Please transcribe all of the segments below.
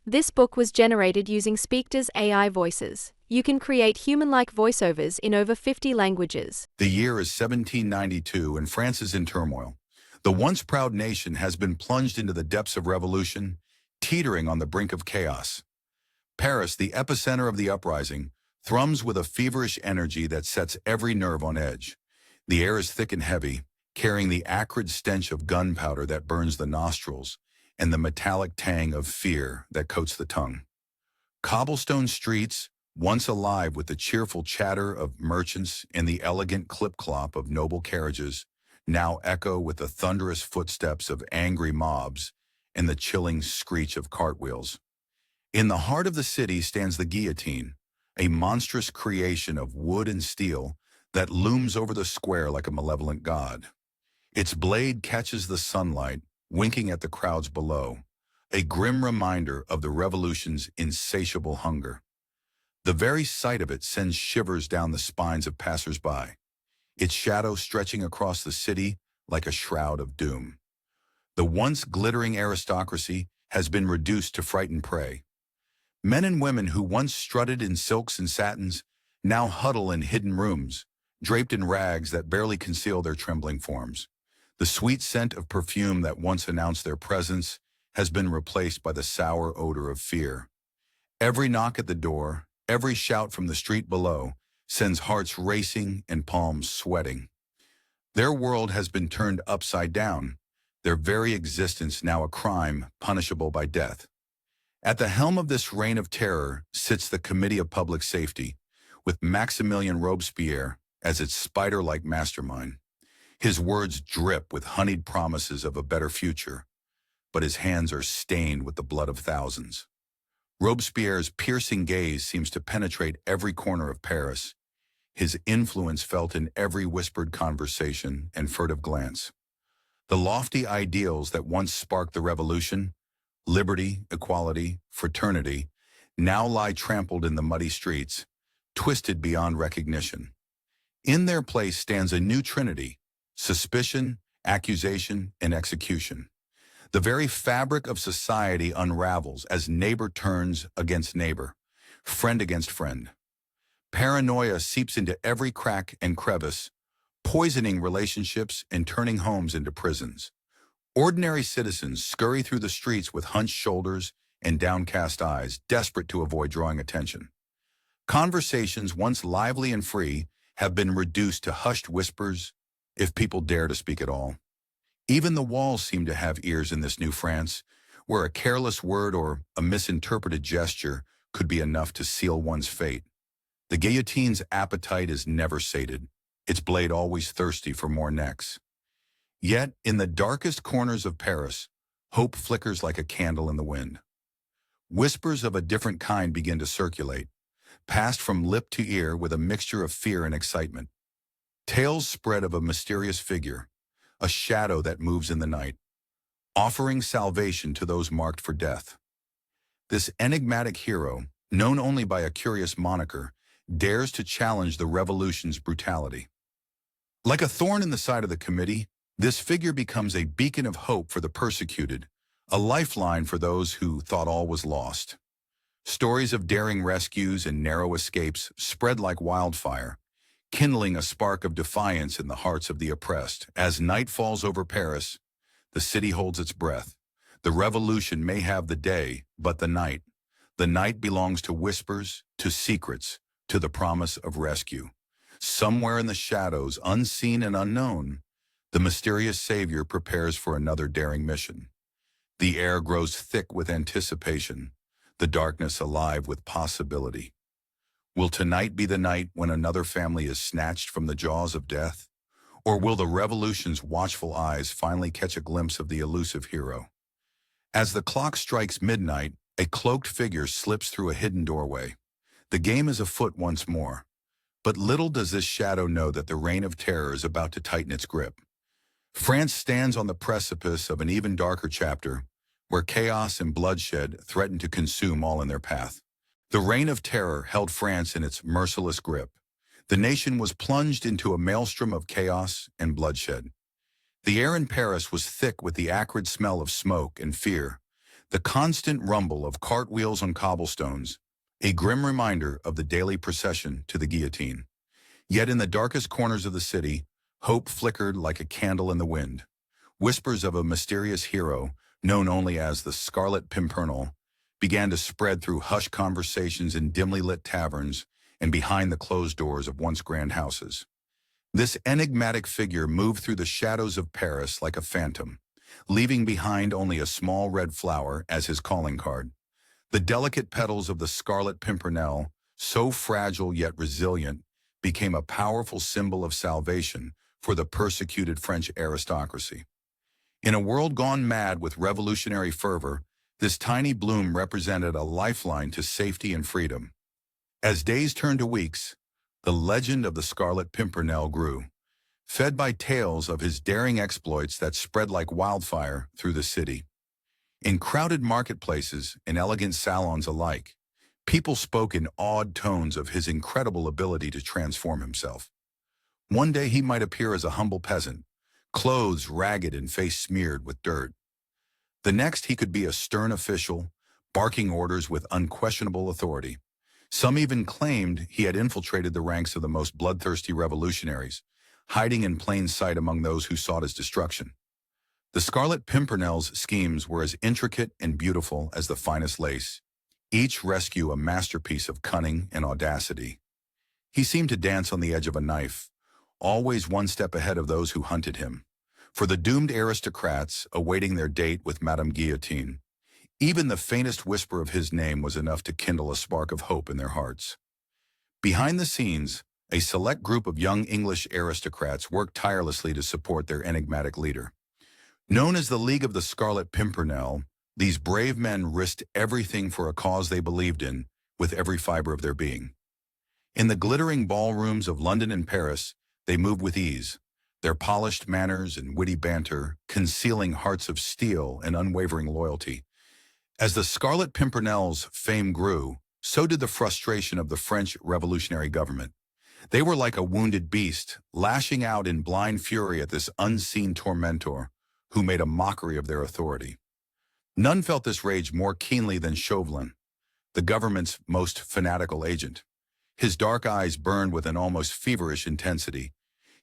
This book was generated using Speakter's AI voices. You can create human-like voiceovers in over 50 languages. The year is 1792 and France is in turmoil. The once proud nation has been plunged into the depths of revolution, teetering on the brink of chaos. Paris, the epicenter of the uprising, thrums with a feverish energy that sets every nerve on edge. The air is thick and heavy, carrying the acrid stench of gunpowder that burns the nostrils and the metallic tang of fear that coats the tongue. Cobblestone streets, once alive with the cheerful chatter of merchants and the elegant clip-clop of noble carriages, now echo with the thunderous footsteps of angry mobs and the chilling screech of cartwheels. In the heart of the city stands the guillotine, a monstrous creation of wood and steel that looms over the square like a malevolent god. Its blade catches the sunlight, winking at the crowds below, a grim reminder of the revolution's insatiable hunger. The very sight of it sends shivers down the spines of passers-by, its shadow stretching across the city like a shroud of doom. The once glittering aristocracy has been reduced to frightened prey. Men and women who once strutted in silks and satins now huddle in hidden rooms, draped in rags that barely conceal their trembling forms. The sweet scent of perfume that once announced their presence has been replaced by the sour odor of fear. Every knock at the door, every shout from the street below, sends hearts racing and palms sweating. Their world has been turned upside down, their very existence now a crime punishable by death. At the helm of this reign of terror sits the Committee of Public Safety, with Maximilien Robespierre as its spider-like mastermind. His words drip with honeyed promises of a better future, but his hands are stained with the blood of thousands. Robespierre's piercing gaze seems to penetrate every corner of Paris, his influence felt in every whispered conversation and furtive glance. The lofty ideals that once sparked the revolution, liberty, equality, fraternity, now lie trampled in the muddy streets, twisted beyond recognition. In their place stands a new trinity: suspicion, accusation, and execution. The very fabric of society unravels as neighbor turns against neighbor, friend against friend. Paranoia seeps into every crack and crevice, poisoning relationships and turning homes into prisons. Ordinary citizens scurry through the streets with hunched shoulders and downcast eyes, desperate to avoid drawing attention. Conversations once lively and free have been reduced to hushed whispers, if people dare to speak at all. Even the walls seem to have ears in this new France, where a careless word or a misinterpreted gesture could be enough to seal one's fate. The guillotine's appetite is never sated, its blade always thirsty for more necks. Yet, in the darkest corners of Paris, hope flickers like a candle in the wind. Whispers of a different kind begin to circulate, passed from lip to ear with a mixture of fear and excitement. Tales spread of a mysterious figure, a shadow that moves in the night, offering salvation to those marked for death. This enigmatic hero, known only by a curious moniker, dares to challenge the revolution's brutality. Like a thorn in the side of the committee, this figure becomes a beacon of hope for the persecuted, a lifeline for those who thought all was lost. Stories of daring rescues and narrow escapes spread like wildfire, kindling a spark of defiance in the hearts of the oppressed. As night falls over Paris, the city holds its breath. The revolution may have the day, but the night belongs to whispers, to secrets, to the promise of rescue. Somewhere in the shadows, unseen and unknown, the mysterious savior prepares for another daring mission. The air grows thick with anticipation, the darkness alive with possibility. Will tonight be the night when another family is snatched from the jaws of death? Or will the revolution's watchful eyes finally catch a glimpse of the elusive hero? As the clock strikes midnight, a cloaked figure slips through a hidden doorway. The game is afoot once more. But little does this shadow know that the reign of terror is about to tighten its grip. France stands on the precipice of an even darker chapter, where chaos and bloodshed threaten to consume all in their path. The reign of terror held France in its merciless grip. The nation was plunged into a maelstrom of chaos and bloodshed. The air in Paris was thick with the acrid smell of smoke and fear. The constant rumble of cartwheels on cobblestones, a grim reminder of the daily procession to the guillotine. Yet in the darkest corners of the city, hope flickered like a candle in the wind. Whispers of a mysterious hero, known only as the Scarlet Pimpernel, began to spread through hushed conversations in dimly lit taverns and behind the closed doors of once grand houses. This enigmatic figure moved through the shadows of Paris like a phantom, leaving behind only a small red flower as his calling card. The delicate petals of the Scarlet Pimpernel, so fragile yet resilient, became a powerful symbol of salvation for the persecuted French aristocracy. In a world gone mad with revolutionary fervor, this tiny bloom represented a lifeline to safety and freedom. As days turned to weeks, the legend of the Scarlet Pimpernel grew, fed by tales of his daring exploits that spread like wildfire through the city. In crowded marketplaces and elegant salons alike, people spoke in awed tones of his incredible ability to transform himself. One day he might appear as a humble peasant, clothes ragged and face smeared with dirt. The next he could be a stern official, barking orders with unquestionable authority. Some even claimed he had infiltrated the ranks of the most bloodthirsty revolutionaries, hiding in plain sight among those who sought his destruction. The Scarlet Pimpernel's schemes were as intricate and beautiful as the finest lace, each rescue a masterpiece of cunning and audacity. He seemed to dance on the edge of a knife, always one step ahead of those who hunted him. For the doomed aristocrats awaiting their date with Madame Guillotine, even the faintest whisper of his name was enough to kindle a spark of hope in their hearts. Behind the scenes, a select group of young English aristocrats worked tirelessly to support their enigmatic leader. Known as the League of the Scarlet Pimpernel, these brave men risked everything for a cause they believed in, with every fiber of their being. In the glittering ballrooms of London and Paris, they moved with ease, their polished manners and witty banter concealing hearts of steel and unwavering loyalty. As the Scarlet Pimpernel's fame grew, so did the frustration of the French revolutionary government. They were like a wounded beast, lashing out in blind fury at this unseen tormentor who made a mockery of their authority. None felt this rage more keenly than Chauvelin, the government's most fanatical agent. His dark eyes burned with an almost feverish intensity,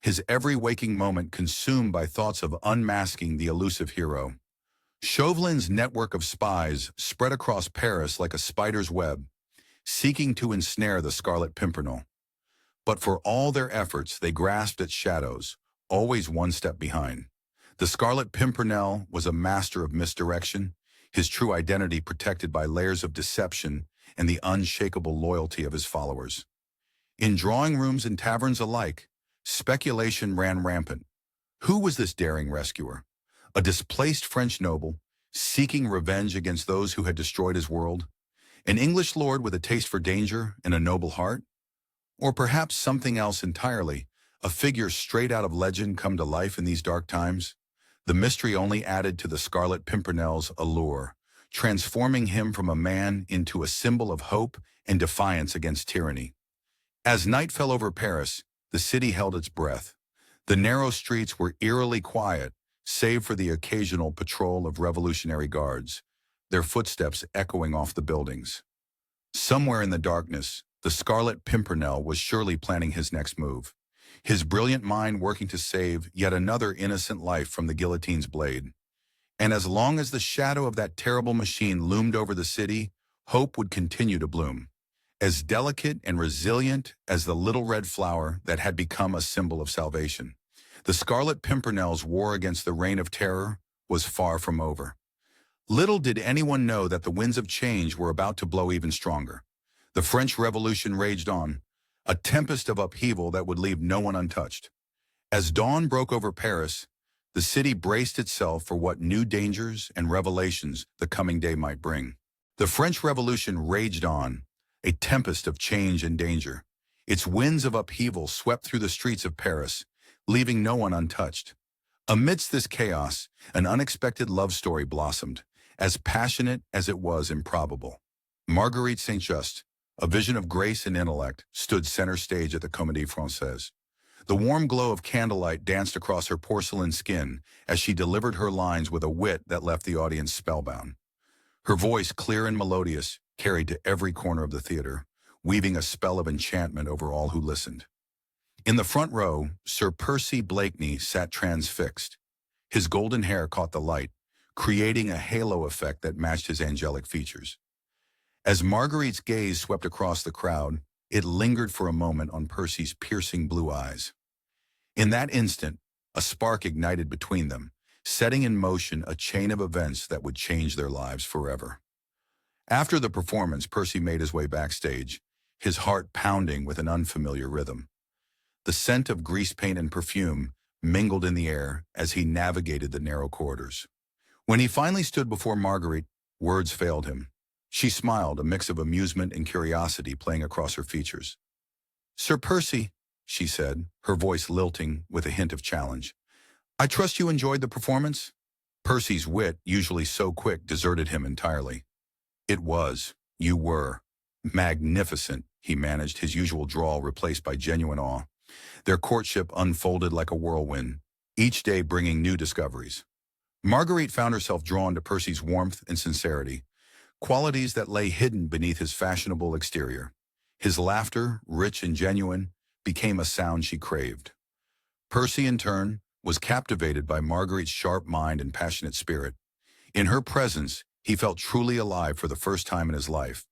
his every waking moment consumed by thoughts of unmasking the elusive hero. Chauvelin's network of spies spread across Paris like a spider's web, seeking to ensnare the Scarlet Pimpernel. But for all their efforts, they grasped at shadows, always one step behind. The Scarlet Pimpernel was a master of misdirection, his true identity protected by layers of deception and the unshakable loyalty of his followers. In drawing rooms and taverns alike, speculation ran rampant. Who was this daring rescuer? A displaced French noble, seeking revenge against those who had destroyed his world? An English lord with a taste for danger and a noble heart? Or perhaps something else entirely, a figure straight out of legend come to life in these dark times? The mystery only added to the Scarlet Pimpernel's allure, transforming him from a man into a symbol of hope and defiance against tyranny. As night fell over Paris, the city held its breath. The narrow streets were eerily quiet, save for the occasional patrol of revolutionary guards, their footsteps echoing off the buildings. Somewhere in the darkness, the Scarlet Pimpernel was surely planning his next move, his brilliant mind working to save yet another innocent life from the guillotine's blade. And as long as the shadow of that terrible machine loomed over the city, hope would continue to bloom, as delicate and resilient as the little red flower that had become a symbol of salvation. The Scarlet Pimpernel's war against the reign of terror was far from over. Little did anyone know that the winds of change were about to blow even stronger. The French Revolution raged on, a tempest of upheaval that would leave no one untouched. As dawn broke over Paris, the city braced itself for what new dangers and revelations the coming day might bring. The French Revolution raged on, a tempest of change and danger. Its winds of upheaval swept through the streets of Paris, leaving no one untouched. Amidst this chaos, an unexpected love story blossomed, as passionate as it was improbable. Marguerite Saint-Just, a vision of grace and intellect, stood center stage at the Comédie Française. The warm glow of candlelight danced across her porcelain skin as she delivered her lines with a wit that left the audience spellbound. Her voice, clear and melodious, carried to every corner of the theater, weaving a spell of enchantment over all who listened. In the front row, Sir Percy Blakeney sat transfixed. His golden hair caught the light, creating a halo effect that matched his angelic features. As Marguerite's gaze swept across the crowd, it lingered for a moment on Percy's piercing blue eyes. In that instant, a spark ignited between them, setting in motion a chain of events that would change their lives forever. After the performance, Percy made his way backstage, his heart pounding with an unfamiliar rhythm. The scent of grease paint and perfume mingled in the air as he navigated the narrow corridors. When he finally stood before Marguerite, words failed him. She smiled, a mix of amusement and curiosity playing across her features. "Sir Percy," she said, her voice lilting with a hint of challenge, "I trust you enjoyed the performance?" Percy's wit, usually so quick, deserted him entirely. "It was. You were. Magnificent," he managed, his usual drawl replaced by genuine awe. Their courtship unfolded like a whirlwind, each day bringing new discoveries. Marguerite found herself drawn to Percy's warmth and sincerity, qualities that lay hidden beneath his fashionable exterior. His laughter, rich and genuine, became a sound she craved. Percy, in turn, was captivated by Marguerite's sharp mind and passionate spirit. In her presence, he felt truly alive for the first time in his life.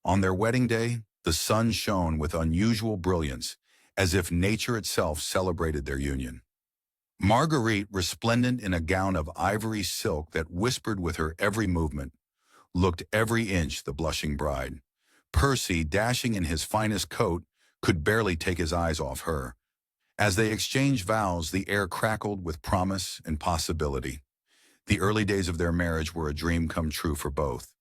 On their wedding day, the sun shone with unusual brilliance, as if nature itself celebrated their union. Marguerite, resplendent in a gown of ivory silk that whispered with her every movement, looked every inch the blushing bride. Percy, dashing in his finest coat, could barely take his eyes off her. As they exchanged vows, the air crackled with promise and possibility. The early days of their marriage were a dream come true for both.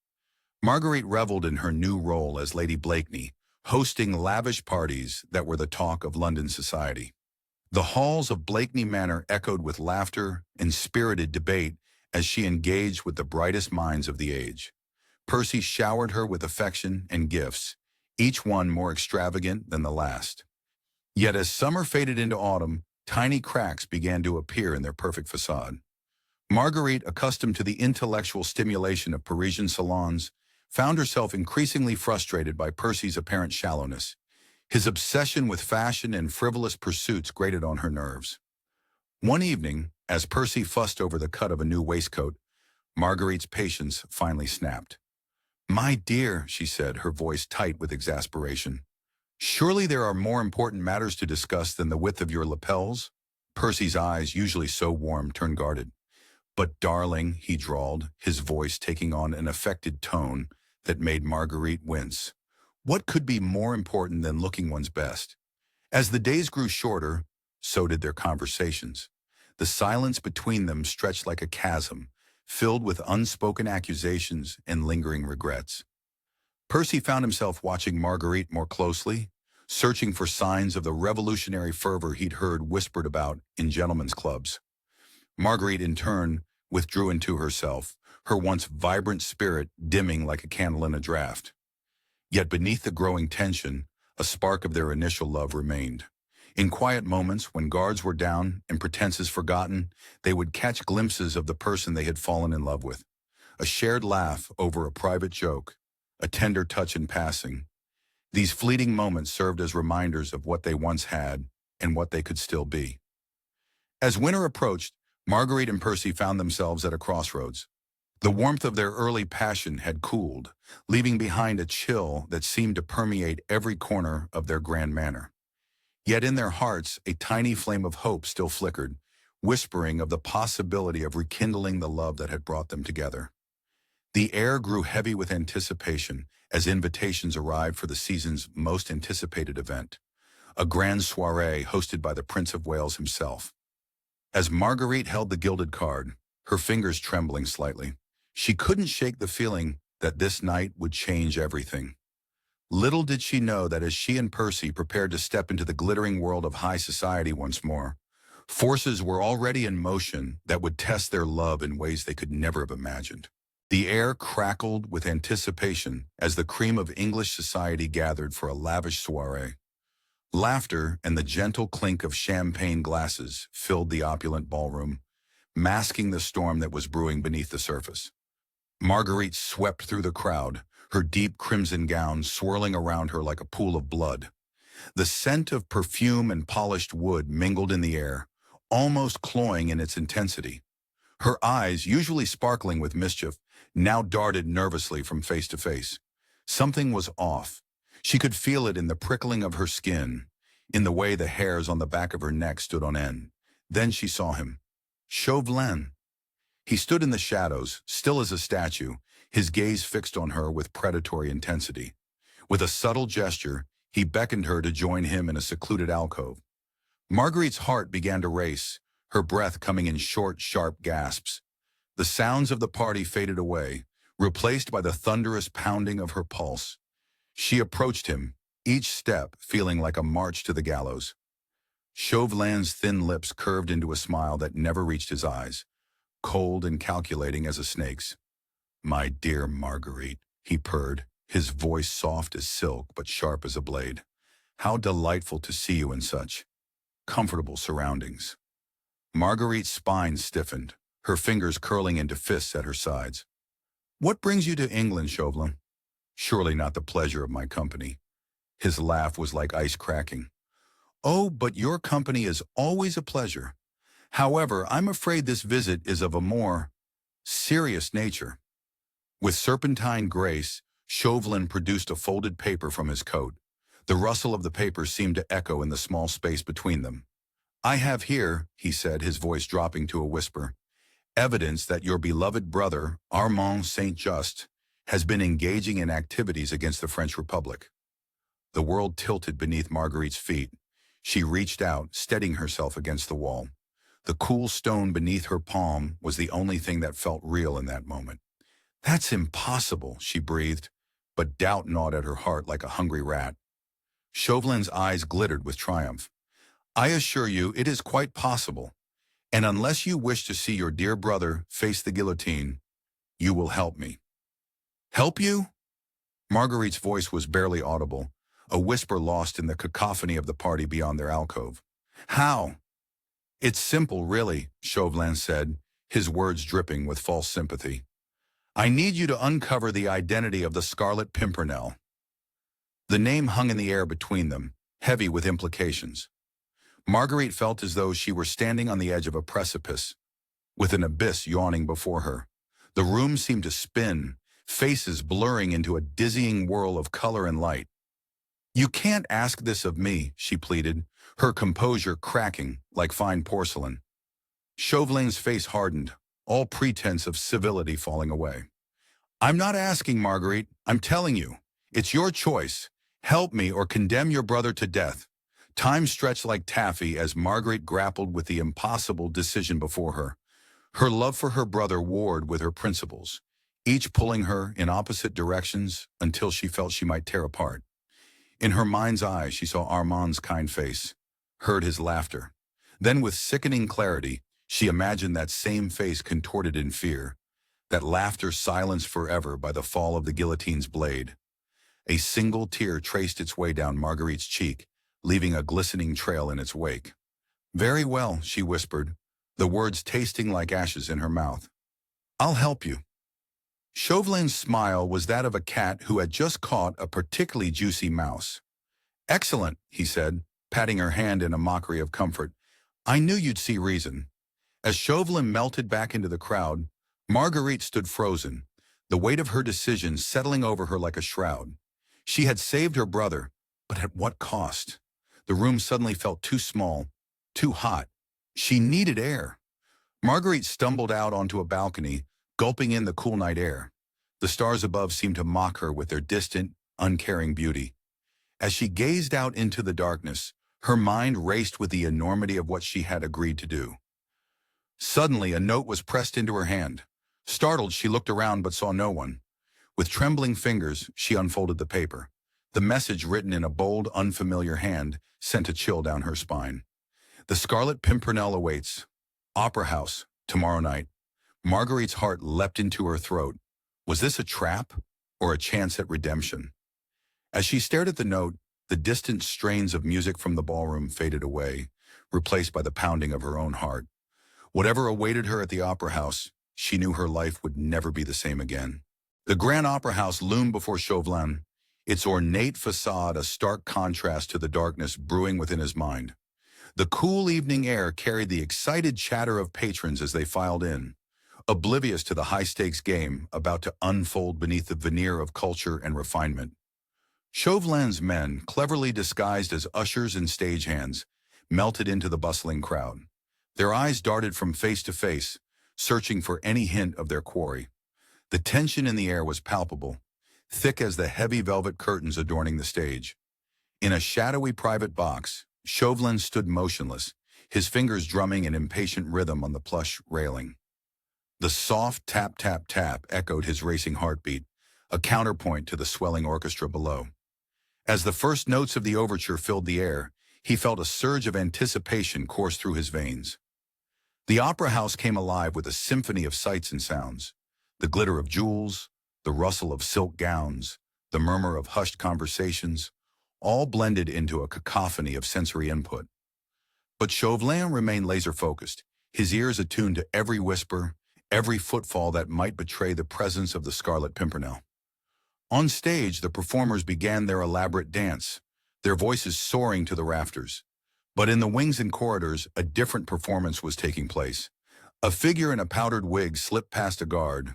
Marguerite reveled in her new role as Lady Blakeney, hosting lavish parties that were the talk of London society. The halls of Blakeney Manor echoed with laughter and spirited debate as she engaged with the brightest minds of the age. Percy showered her with affection and gifts, each one more extravagant than the last. Yet as summer faded into autumn, tiny cracks began to appear in their perfect facade. Marguerite, accustomed to the intellectual stimulation of Parisian salons, found herself increasingly frustrated by Percy's apparent shallowness. His obsession with fashion and frivolous pursuits grated on her nerves. One evening, as Percy fussed over the cut of a new waistcoat, Marguerite's patience finally snapped. "My dear," she said, her voice tight with exasperation, "surely there are more important matters to discuss than the width of your lapels?" Percy's eyes, usually so warm, turned guarded. "But darling," he drawled, his voice taking on an affected tone that made Marguerite wince, "what could be more important than looking one's best?" As the days grew shorter, so did their conversations. The silence between them stretched like a chasm, filled with unspoken accusations and lingering regrets. Percy found himself watching Marguerite more closely, searching for signs of the revolutionary fervor he'd heard whispered about in gentlemen's clubs. Marguerite, in turn, withdrew into herself, her once vibrant spirit dimming like a candle in a draught. Yet beneath the growing tension, a spark of their initial love remained. In quiet moments, when guards were down and pretenses forgotten, they would catch glimpses of the person they had fallen in love with. A shared laugh over a private joke, a tender touch in passing. These fleeting moments served as reminders of what they once had and what they could still be. As winter approached, Marguerite and Percy found themselves at a crossroads. The warmth of their early passion had cooled, leaving behind a chill that seemed to permeate every corner of their grand manor. Yet in their hearts, a tiny flame of hope still flickered, whispering of the possibility of rekindling the love that had brought them together. The air grew heavy with anticipation as invitations arrived for the season's most anticipated event, a grand soirée hosted by the Prince of Wales himself. As Marguerite held the gilded card, her fingers trembling slightly, she couldn't shake the feeling that this night would change everything. Little did she know that as she and Percy prepared to step into the glittering world of high society once more, forces were already in motion that would test their love in ways they could never have imagined. The air crackled with anticipation as the cream of English society gathered for a lavish soirée. Laughter and the gentle clink of champagne glasses filled the opulent ballroom, masking the storm that was brewing beneath the surface. Marguerite swept through the crowd, her deep crimson gown swirling around her like a pool of blood. The scent of perfume and polished wood mingled in the air, almost cloying in its intensity. Her eyes, usually sparkling with mischief, now darted nervously from face to face. Something was off. She could feel it in the prickling of her skin, in the way the hairs on the back of her neck stood on end. Then she saw him. Chauvelin. He stood in the shadows, still as a statue, his gaze fixed on her with predatory intensity. With a subtle gesture, he beckoned her to join him in a secluded alcove. Marguerite's heart began to race, her breath coming in short, sharp gasps. The sounds of the party faded away, replaced by the thunderous pounding of her pulse. She approached him, each step feeling like a march to the gallows. Chauvelin's thin lips curved into a smile that never reached his eyes, cold and calculating as a snake's. "My dear Marguerite," he purred, his voice soft as silk but sharp as a blade. "How delightful to see you in such comfortable surroundings." Marguerite's spine stiffened, her fingers curling into fists at her sides. "What brings you to England, Chauvelin?" "Surely not the pleasure of my company." His laugh was like ice cracking. "Oh, but your company is always a pleasure. However, I'm afraid this visit is of a more serious nature." With serpentine grace, Chauvelin produced a folded paper from his coat. The rustle of the paper seemed to echo in the small space between them. "I have here," he said, his voice dropping to a whisper, "evidence that your beloved brother, Armand Saint-Just, has been engaging in activities against the French Republic." The world tilted beneath Marguerite's feet. She reached out, steadying herself against the wall. The cool stone beneath her palm was the only thing that felt real in that moment. "That's impossible," she breathed, but doubt gnawed at her heart like a hungry rat. Chauvelin's eyes glittered with triumph. "I assure you it is quite possible, and unless you wish to see your dear brother face the guillotine, you will help me." "Help you?" Marguerite's voice was barely audible, a whisper lost in the cacophony of the party beyond their alcove. "How?" "It's simple, really," Chauvelin said, his words dripping with false sympathy. "I need you to uncover the identity of the Scarlet Pimpernel." The name hung in the air between them, heavy with implications. Marguerite felt as though she were standing on the edge of a precipice, with an abyss yawning before her. The room seemed to spin, faces blurring into a dizzying whirl of color and light. "You can't ask this of me," she pleaded, her composure cracking like fine porcelain. Chauvelin's face hardened, all pretense of civility falling away. "I'm not asking, Marguerite. I'm telling you. It's your choice. Help me or condemn your brother to death." Time stretched like taffy as Marguerite grappled with the impossible decision before her. Her love for her brother warred with her principles, each pulling her in opposite directions until she felt she might tear apart. In her mind's eye, she saw Armand's kind face, heard his laughter. Then with sickening clarity, she imagined that same face contorted in fear, that laughter silenced forever by the fall of the guillotine's blade. A single tear traced its way down Marguerite's cheek, leaving a glistening trail in its wake. "Very well," she whispered, the words tasting like ashes in her mouth. "I'll help you." Chauvelin's smile was that of a cat who had just caught a particularly juicy mouse. "Excellent," he said, patting her hand in a mockery of comfort. "I knew you'd see reason." As Chauvelin melted back into the crowd, Marguerite stood frozen, the weight of her decision settling over her like a shroud. She had saved her brother, but at what cost? The room suddenly felt too small, too hot. She needed air. Marguerite stumbled out onto a balcony, gulping in the cool night air. The stars above seemed to mock her with their distant, uncaring beauty. As she gazed out into the darkness, her mind raced with the enormity of what she had agreed to do. Suddenly, a note was pressed into her hand. Startled, she looked around but saw no one. With trembling fingers, she unfolded the paper. The message, written in a bold, unfamiliar hand, sent a chill down her spine. "The Scarlet Pimpernel awaits. Opera House, tomorrow night." Marguerite's heart leapt into her throat. Was this a trap or a chance at redemption? As she stared at the note, the distant strains of music from the ballroom faded away, replaced by the pounding of her own heart. Whatever awaited her at the Opera House, she knew her life would never be the same again. The Grand Opera House loomed before Chauvelin, its ornate facade a stark contrast to the darkness brewing within his mind. The cool evening air carried the excited chatter of patrons as they filed in, oblivious to the high-stakes game about to unfold beneath the veneer of culture and refinement. Chauvelin's men, cleverly disguised as ushers and stagehands, melted into the bustling crowd. Their eyes darted from face to face, searching for any hint of their quarry. The tension in the air was palpable, thick as the heavy velvet curtains adorning the stage. In a shadowy private box, Chauvelin stood motionless, his fingers drumming an impatient rhythm on the plush railing. The soft tap-tap-tap echoed his racing heartbeat, a counterpoint to the swelling orchestra below. As the first notes of the overture filled the air, he felt a surge of anticipation course through his veins. The opera house came alive with a symphony of sights and sounds. The glitter of jewels, the rustle of silk gowns, the murmur of hushed conversations, all blended into a cacophony of sensory input. But Chauvelin remained laser-focused, his ears attuned to every whisper, every footfall that might betray the presence of the Scarlet Pimpernel. On stage, the performers began their elaborate dance, their voices soaring to the rafters. But in the wings and corridors, a different performance was taking place. A figure in a powdered wig slipped past a guard,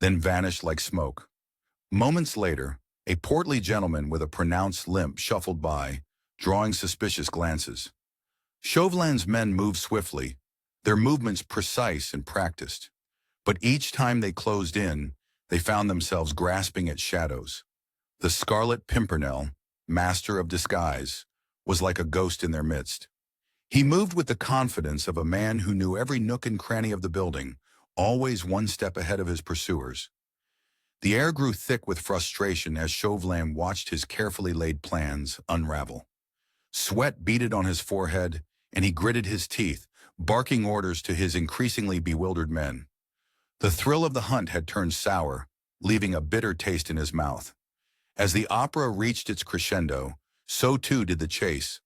then vanished like smoke. Moments later, a portly gentleman with a pronounced limp shuffled by, drawing suspicious glances. Chauvelin's men moved swiftly, their movements precise and practiced. But each time they closed in, they found themselves grasping at shadows. The Scarlet Pimpernel, master of disguise, was like a ghost in their midst. He moved with the confidence of a man who knew every nook and cranny of the building, always one step ahead of his pursuers. The air grew thick with frustration as Chauvelin watched his carefully laid plans unravel. Sweat beaded on his forehead, and he gritted his teeth, barking orders to his increasingly bewildered men. The thrill of the hunt had turned sour, leaving a bitter taste in his mouth. As the opera reached its crescendo, so too did the chase.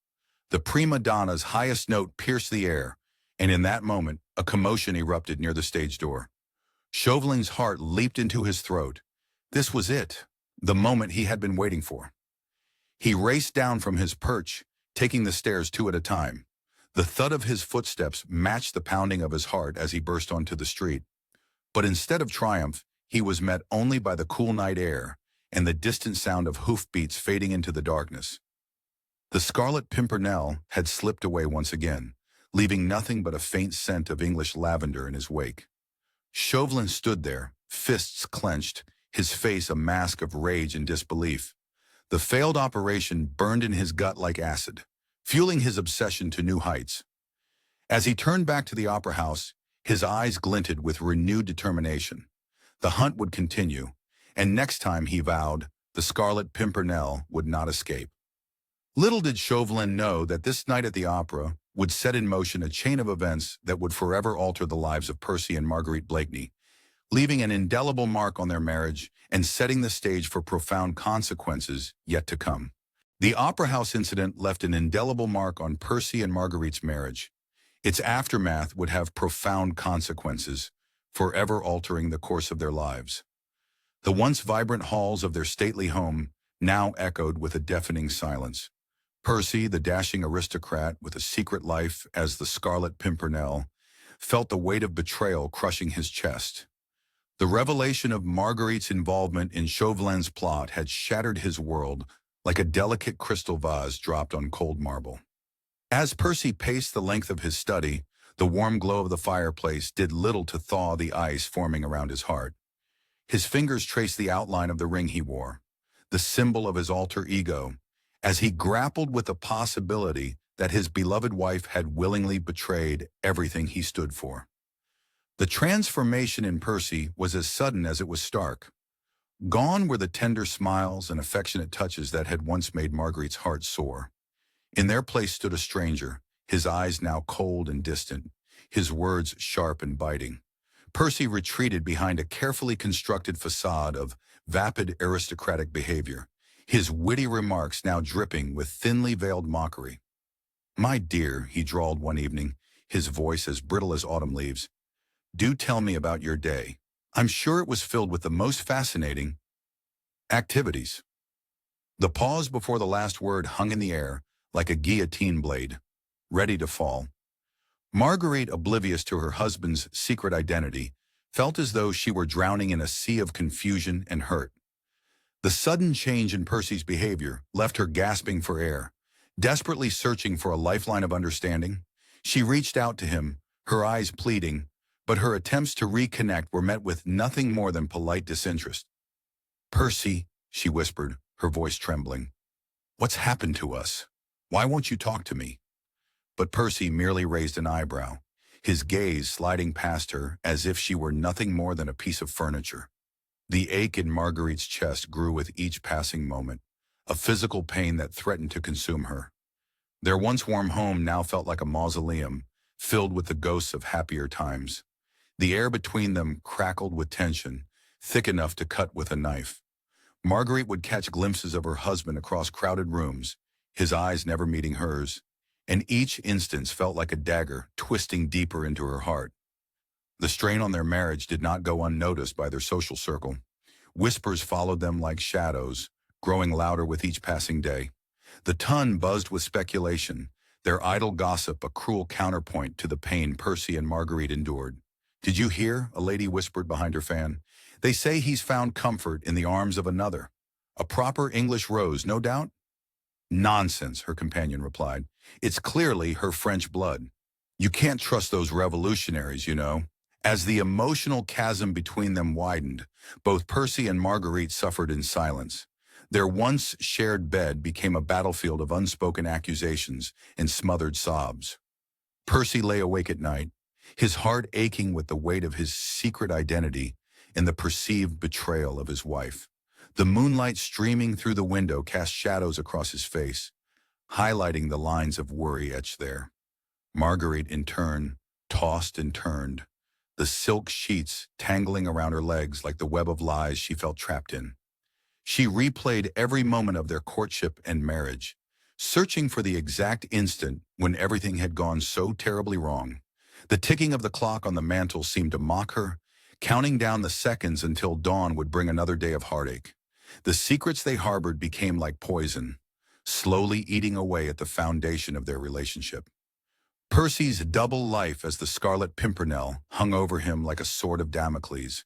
The prima donna's highest note pierced the air, and in that moment, a commotion erupted near the stage door. Chauvelin's heart leaped into his throat. This was it, the moment he had been waiting for. He raced down from his perch, taking the stairs two at a time. The thud of his footsteps matched the pounding of his heart as he burst onto the street. But instead of triumph, he was met only by the cool night air and the distant sound of hoofbeats fading into the darkness. The Scarlet Pimpernel had slipped away once again, leaving nothing but a faint scent of English lavender in his wake. Chauvelin stood there, fists clenched, his face a mask of rage and disbelief. The failed operation burned in his gut like acid, fueling his obsession to new heights. As he turned back to the opera house, his eyes glinted with renewed determination. The hunt would continue, and next time, he vowed, the Scarlet Pimpernel would not escape. Little did Chauvelin know that this night at the opera would set in motion a chain of events that would forever alter the lives of Percy and Marguerite Blakeney, leaving an indelible mark on their marriage and setting the stage for profound consequences yet to come. The Opera House incident left an indelible mark on Percy and Marguerite's marriage. Its aftermath would have profound consequences, forever altering the course of their lives. The once vibrant halls of their stately home now echoed with a deafening silence. Percy, the dashing aristocrat with a secret life as the Scarlet Pimpernel, felt the weight of betrayal crushing his chest. The revelation of Marguerite's involvement in Chauvelin's plot had shattered his world like a delicate crystal vase dropped on cold marble. As Percy paced the length of his study, the warm glow of the fireplace did little to thaw the ice forming around his heart. His fingers traced the outline of the ring he wore, the symbol of his alter ego, as he grappled with the possibility that his beloved wife had willingly betrayed everything he stood for. The transformation in Percy was as sudden as it was stark. Gone were the tender smiles and affectionate touches that had once made Marguerite's heart soar. In their place stood a stranger, his eyes now cold and distant, his words sharp and biting. Percy retreated behind a carefully constructed facade of vapid aristocratic behavior, his witty remarks now dripping with thinly veiled mockery. "My dear," he drawled one evening, his voice as brittle as autumn leaves, Do tell me about your day. I'm sure it was filled with the most fascinating activities." The pause before the last word hung in the air like a guillotine blade, ready to fall. Marguerite, oblivious to her husband's secret identity, felt as though she were drowning in a sea of confusion and hurt. The sudden change in Percy's behavior left her gasping for air, desperately searching for a lifeline of understanding. She reached out to him, her eyes pleading, but her attempts to reconnect were met with nothing more than polite disinterest. "Percy," she whispered, her voice trembling, "what's happened to us? Why won't you talk to me?" But Percy merely raised an eyebrow, his gaze sliding past her as if she were nothing more than a piece of furniture. The ache in Marguerite's chest grew with each passing moment, a physical pain that threatened to consume her. Their once warm home now felt like a mausoleum, filled with the ghosts of happier times. The air between them crackled with tension, thick enough to cut with a knife. Marguerite would catch glimpses of her husband across crowded rooms, his eyes never meeting hers, and each instance felt like a dagger twisting deeper into her heart. The strain on their marriage did not go unnoticed by their social circle. Whispers followed them like shadows, growing louder with each passing day. The ton buzzed with speculation, their idle gossip a cruel counterpoint to the pain Percy and Marguerite endured. "Did you hear?" a lady whispered behind her fan. "They say he's found comfort in the arms of another. A proper English rose, no doubt?" "Nonsense," her companion replied. "It's clearly her French blood. You can't trust those revolutionaries, you know." As the emotional chasm between them widened, both Percy and Marguerite suffered in silence. Their once shared bed became a battlefield of unspoken accusations and smothered sobs. Percy lay awake at night, his heart aching with the weight of his secret identity and the perceived betrayal of his wife. The moonlight streaming through the window cast shadows across his face, highlighting the lines of worry etched there. Marguerite, in turn, tossed and turned, the silk sheets tangling around her legs like the web of lies she felt trapped in. She replayed every moment of their courtship and marriage, searching for the exact instant when everything had gone so terribly wrong. The ticking of the clock on the mantel seemed to mock her, counting down the seconds until dawn would bring another day of heartache. The secrets they harbored became like poison, slowly eating away at the foundation of their relationship. Percy's double life as the Scarlet Pimpernel hung over him like a sword of Damocles,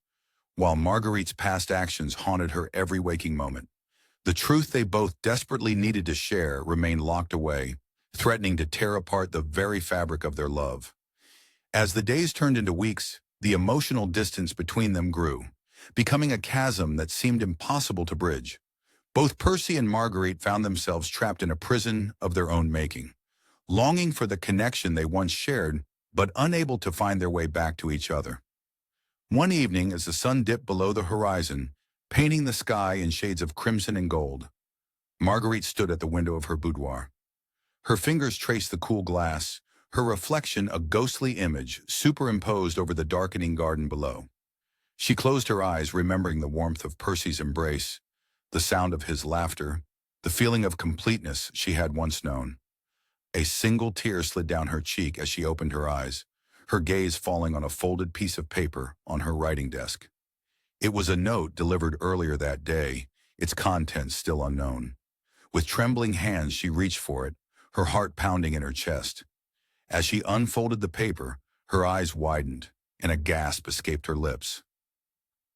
while Marguerite's past actions haunted her every waking moment. The truth they both desperately needed to share remained locked away, threatening to tear apart the very fabric of their love. As the days turned into weeks, the emotional distance between them grew, becoming a chasm that seemed impossible to bridge. Both Percy and Marguerite found themselves trapped in a prison of their own making, longing for the connection they once shared, but unable to find their way back to each other. One evening, as the sun dipped below the horizon, painting the sky in shades of crimson and gold, Marguerite stood at the window of her boudoir. Her fingers traced the cool glass, her reflection a ghostly image superimposed over the darkening garden below. She closed her eyes, remembering the warmth of Percy's embrace, the sound of his laughter, the feeling of completeness she had once known. A single tear slid down her cheek as she opened her eyes, her gaze falling on a folded piece of paper on her writing desk. It was a note delivered earlier that day, its contents still unknown. With trembling hands, she reached for it, her heart pounding in her chest. As she unfolded the paper, her eyes widened, and a gasp escaped her lips.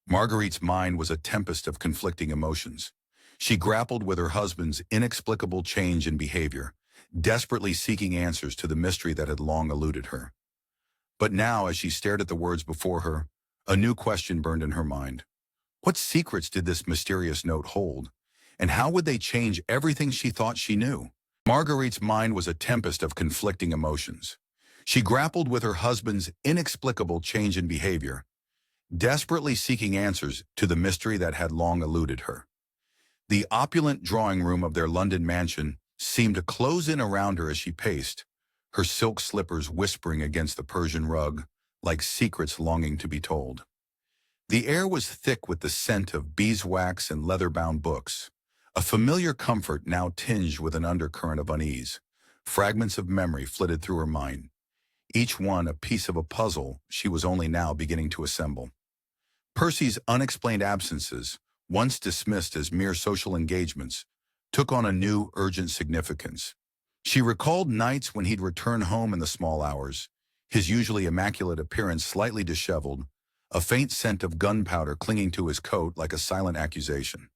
Marguerite's mind was a tempest of conflicting emotions. She grappled with her husband's inexplicable change in behavior, desperately seeking answers to the mystery that had long eluded her. But now, as she stared at the words before her, a new question burned in her mind. What secrets did this mysterious note hold, and how would they change everything she thought she knew? Marguerite's mind was a tempest of conflicting emotions. She grappled with her husband's inexplicable change in behavior, desperately seeking answers to the mystery that had long eluded her. The opulent drawing room of their London mansion seemed to close in around her as she paced, her silk slippers whispering against the Persian rug, like secrets longing to be told. The air was thick with the scent of beeswax and leather-bound books, a familiar comfort now tinged with an undercurrent of unease. Fragments of memory flitted through her mind, each one a piece of a puzzle she was only now beginning to assemble. Percy's unexplained absences, once dismissed as mere social engagements, took on a new, urgent significance. She recalled nights when he'd return home in the small hours, his usually immaculate appearance slightly disheveled, a faint scent of gunpowder clinging to his coat like a silent accusation.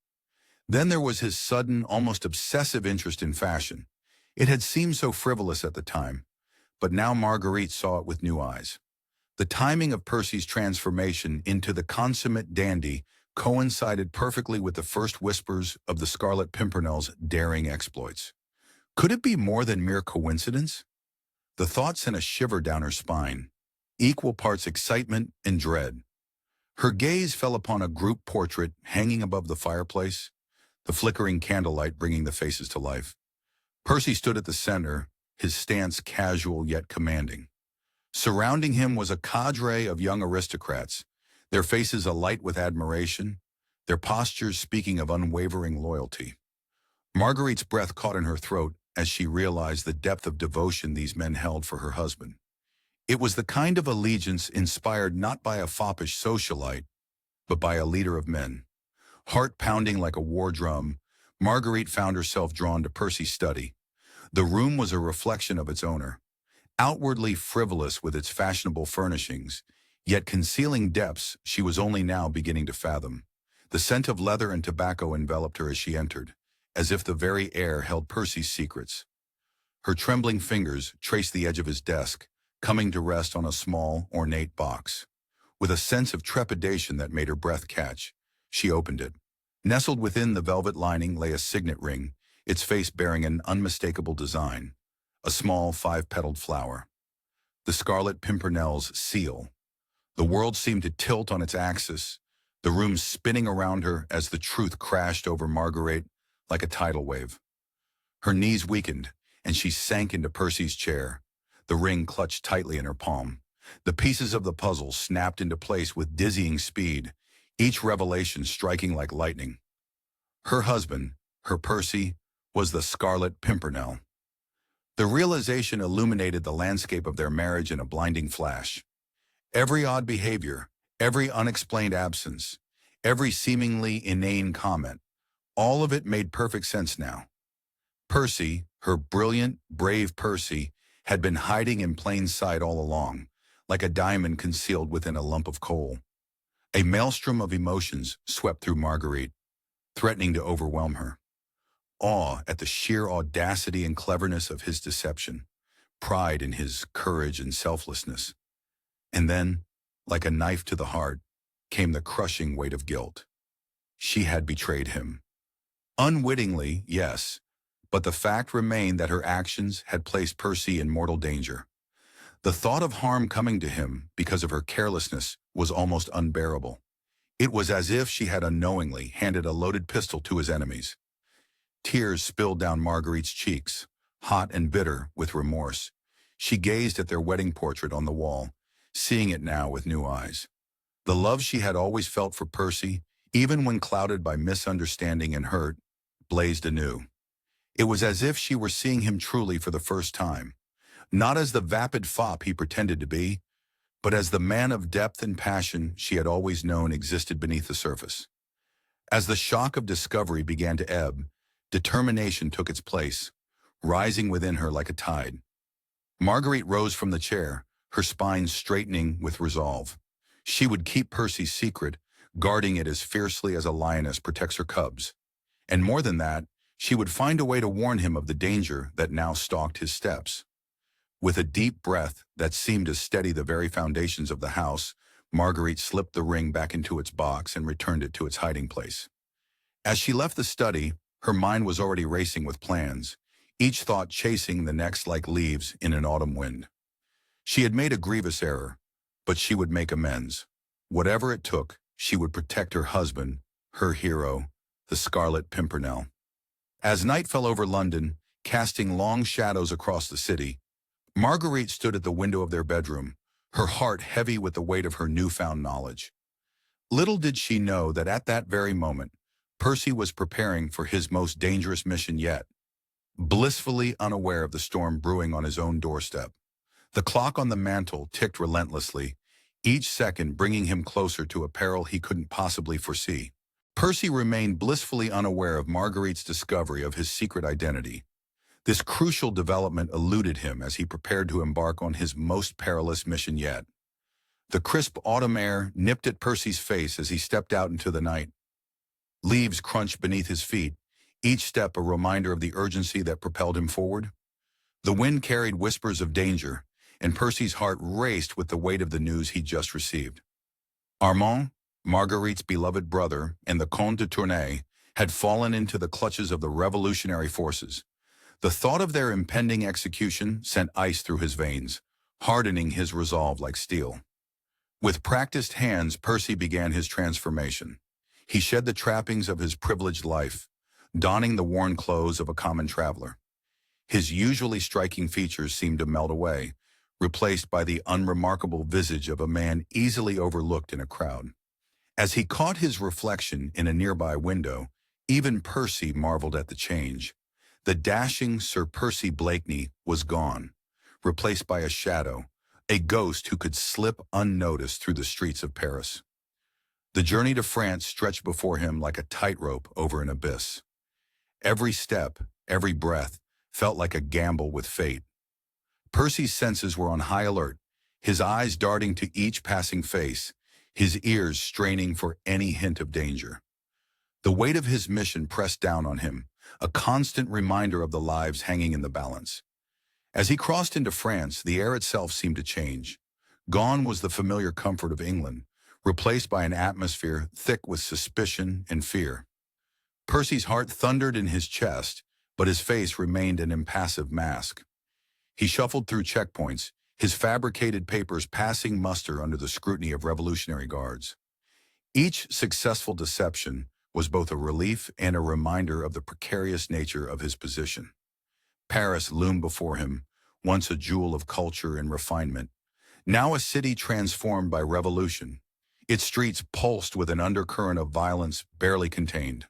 Then there was his sudden, almost obsessive interest in fashion. It had seemed so frivolous at the time, but now Marguerite saw it with new eyes. The timing of Percy's transformation into the consummate dandy coincided perfectly with the first whispers of the Scarlet Pimpernel's daring exploits. Could it be more than mere coincidence? The thought sent a shiver down her spine, equal parts excitement and dread. Her gaze fell upon a group portrait hanging above the fireplace, the flickering candlelight bringing the faces to life. Percy stood at the center, his stance casual yet commanding. Surrounding him was a cadre of young aristocrats, their faces alight with admiration, their postures speaking of unwavering loyalty. Marguerite's breath caught in her throat as she realized the depth of devotion these men held for her husband. It was the kind of allegiance inspired not by a foppish socialite, but by a leader of men. Heart pounding like a war drum, Marguerite found herself drawn to Percy's study. The room was a reflection of its owner, outwardly frivolous with its fashionable furnishings, yet concealing depths she was only now beginning to fathom. The scent of leather and tobacco enveloped her as she entered, as if the very air held Percy's secrets. Her trembling fingers traced the edge of his desk, coming to rest on a small, ornate box. With a sense of trepidation that made her breath catch, she opened it. Nestled within the velvet lining lay a signet ring, its face bearing an unmistakable design, a small five-petaled flower. The Scarlet Pimpernel's seal. The world seemed to tilt on its axis, the room spinning around her as the truth crashed over Marguerite like a tidal wave. Her knees weakened, and she sank into Percy's chair, the ring clutched tightly in her palm. The pieces of the puzzle snapped into place with dizzying speed, each revelation striking like lightning. Her husband, her Percy, was the Scarlet Pimpernel. The realization illuminated the landscape of their marriage in a blinding flash. Every odd behavior, every unexplained absence, every seemingly inane comment, all of it made perfect sense now. Percy, her brilliant, brave Percy, had been hiding in plain sight all along, like a diamond concealed within a lump of coal. A maelstrom of emotions swept through Marguerite, threatening to overwhelm her. Awe at the sheer audacity and cleverness of his deception, pride in his courage and selflessness. And then, like a knife to the heart, came the crushing weight of guilt. She had betrayed him. Unwittingly, yes, but the fact remained that her actions had placed Percy in mortal danger. The thought of harm coming to him because of her carelessness was almost unbearable. It was as if she had unknowingly handed a loaded pistol to his enemies. Tears spilled down Marguerite's cheeks, hot and bitter with remorse. She gazed at their wedding portrait on the wall, seeing it now with new eyes. The love she had always felt for Percy, even when clouded by misunderstanding and hurt, blazed anew. It was as if she were seeing him truly for the first time, not as the vapid fop he pretended to be, but as the man of depth and passion she had always known existed beneath the surface. As the shock of discovery began to ebb, determination took its place, rising within her like a tide. Marguerite rose from the chair, her spine straightening with resolve. She would keep Percy's secret, guarding it as fiercely as a lioness protects her cubs. And more than that, she would find a way to warn him of the danger that now stalked his steps. With a deep breath that seemed to steady the very foundations of the house, Marguerite slipped the ring back into its box and returned it to its hiding place. As she left the study, her mind was already racing with plans, each thought chasing the next like leaves in an autumn wind. She had made a grievous error, but she would make amends. Whatever it took, she would protect her husband, her hero, the Scarlet Pimpernel. As night fell over London, casting long shadows across the city, Marguerite stood at the window of their bedroom, her heart heavy with the weight of her newfound knowledge. Little did she know that at that very moment, Percy was preparing for his most dangerous mission yet, blissfully unaware of the storm brewing on his own doorstep. The clock on the mantel ticked relentlessly, each second bringing him closer to a peril he couldn't possibly foresee. Percy remained blissfully unaware of Marguerite's discovery of his secret identity. This crucial development eluded him as he prepared to embark on his most perilous mission yet. The crisp autumn air nipped at Percy's face as he stepped out into the night. Leaves crunched beneath his feet, each step a reminder of the urgency that propelled him forward. The wind carried whispers of danger, and Percy's heart raced with the weight of the news he'd just received. Armand, Marguerite's beloved brother, and the Comte de Tournai had fallen into the clutches of the revolutionary forces. The thought of their impending execution sent ice through his veins, hardening his resolve like steel. With practiced hands, Percy began his transformation. He shed the trappings of his privileged life, donning the worn clothes of a common traveler. His usually striking features seemed to melt away, replaced by the unremarkable visage of a man easily overlooked in a crowd. As he caught his reflection in a nearby window, even Percy marveled at the change. The dashing Sir Percy Blakeney was gone, replaced by a shadow, a ghost who could slip unnoticed through the streets of Paris. The journey to France stretched before him like a tightrope over an abyss. Every step, every breath, felt like a gamble with fate. Percy's senses were on high alert, his eyes darting to each passing face, his ears straining for any hint of danger. The weight of his mission pressed down on him, a constant reminder of the lives hanging in the balance. As he crossed into France, the air itself seemed to change. Gone was the familiar comfort of England, replaced by an atmosphere thick with suspicion and fear. Percy's heart thundered in his chest, but his face remained an impassive mask. He shuffled through checkpoints, his fabricated papers passing muster under the scrutiny of revolutionary guards. Each successful deception was both a relief and a reminder of the precarious nature of his position. Paris loomed before him, once a jewel of culture and refinement, now a city transformed by revolution. Its streets pulsed with an undercurrent of violence barely contained.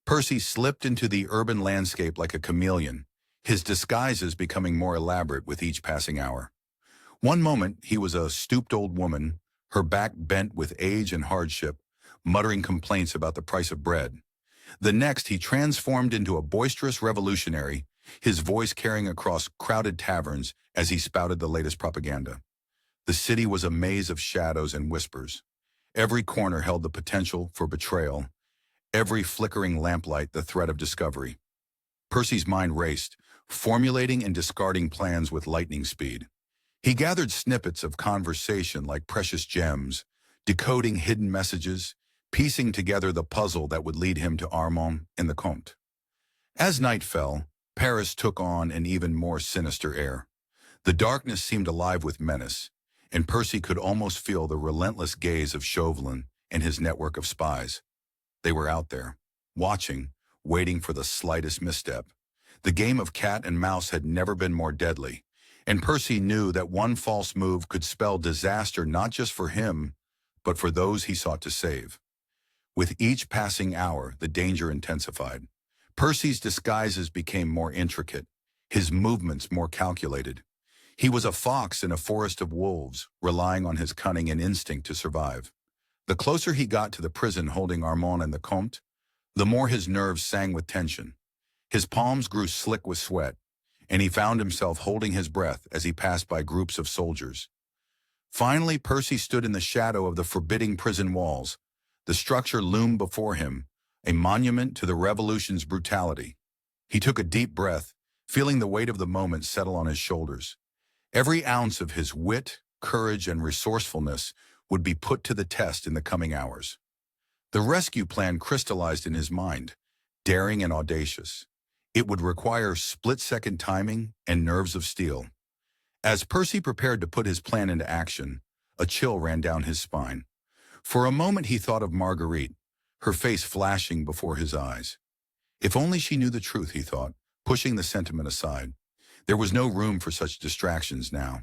Percy slipped into the urban landscape like a chameleon, his disguises becoming more elaborate with each passing hour. One moment he was a stooped old woman, her back bent with age and hardship, muttering complaints about the price of bread. The next he transformed into a boisterous revolutionary, his voice carrying across crowded taverns as he spouted the latest propaganda. The city was a maze of shadows and whispers. Every corner held the potential for betrayal, every flickering lamplight the threat of discovery. Percy's mind raced, formulating and discarding plans with lightning speed. He gathered snippets of conversation like precious gems, decoding hidden messages, piecing together the puzzle that would lead him to Armand and the Comte. As night fell, Paris took on an even more sinister air. The darkness seemed alive with menace, and Percy could almost feel the relentless gaze of Chauvelin and his network of spies. They were out there, watching, waiting for the slightest misstep. The game of cat and mouse had never been more deadly, and Percy knew that one false move could spell disaster not just for him, but for those he sought to save. With each passing hour, the danger intensified. Percy's disguises became more intricate, his movements more calculated. He was a fox in a forest of wolves, relying on his cunning and instinct to survive. The closer he got to the prison holding Armand and the Comte, the more his nerves sang with tension. His palms grew slick with sweat, and he found himself holding his breath as he passed by groups of soldiers. Finally, Percy stood in the shadow of the forbidding prison walls. The structure loomed before him, a monument to the revolution's brutality. He took a deep breath, feeling the weight of the moment settle on his shoulders. Every ounce of his wit, courage, and resourcefulness would be put to the test in the coming hours. The rescue plan crystallized in his mind, daring and audacious. It would require split-second timing and nerves of steel. As Percy prepared to put his plan into action, a chill ran down his spine. For a moment he thought of Marguerite, her face flashing before his eyes. If only she knew the truth, he thought, pushing the sentiment aside. There was no room for such distractions now.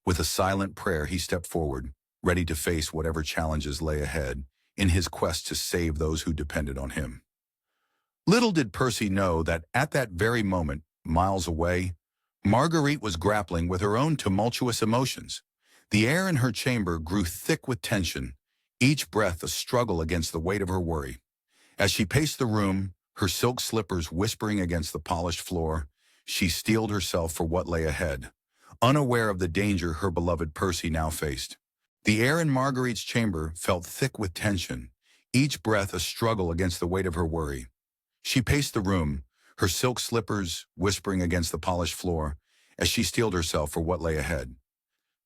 With a silent prayer, he stepped forward, ready to face whatever challenges lay ahead in his quest to save those who depended on him. Little did Percy know that at that very moment, miles away, Marguerite was grappling with her own tumultuous emotions. The air in her chamber grew thick with tension, each breath a struggle against the weight of her worry. As she paced the room, her silk slippers whispering against the polished floor, she steeled herself for what lay ahead, unaware of the danger her beloved Percy now faced. The air in Marguerite's chamber felt thick with tension, each breath a struggle against the weight of her worry. She paced the room, her silk slippers whispering against the polished floor, as she steeled herself for what lay ahead.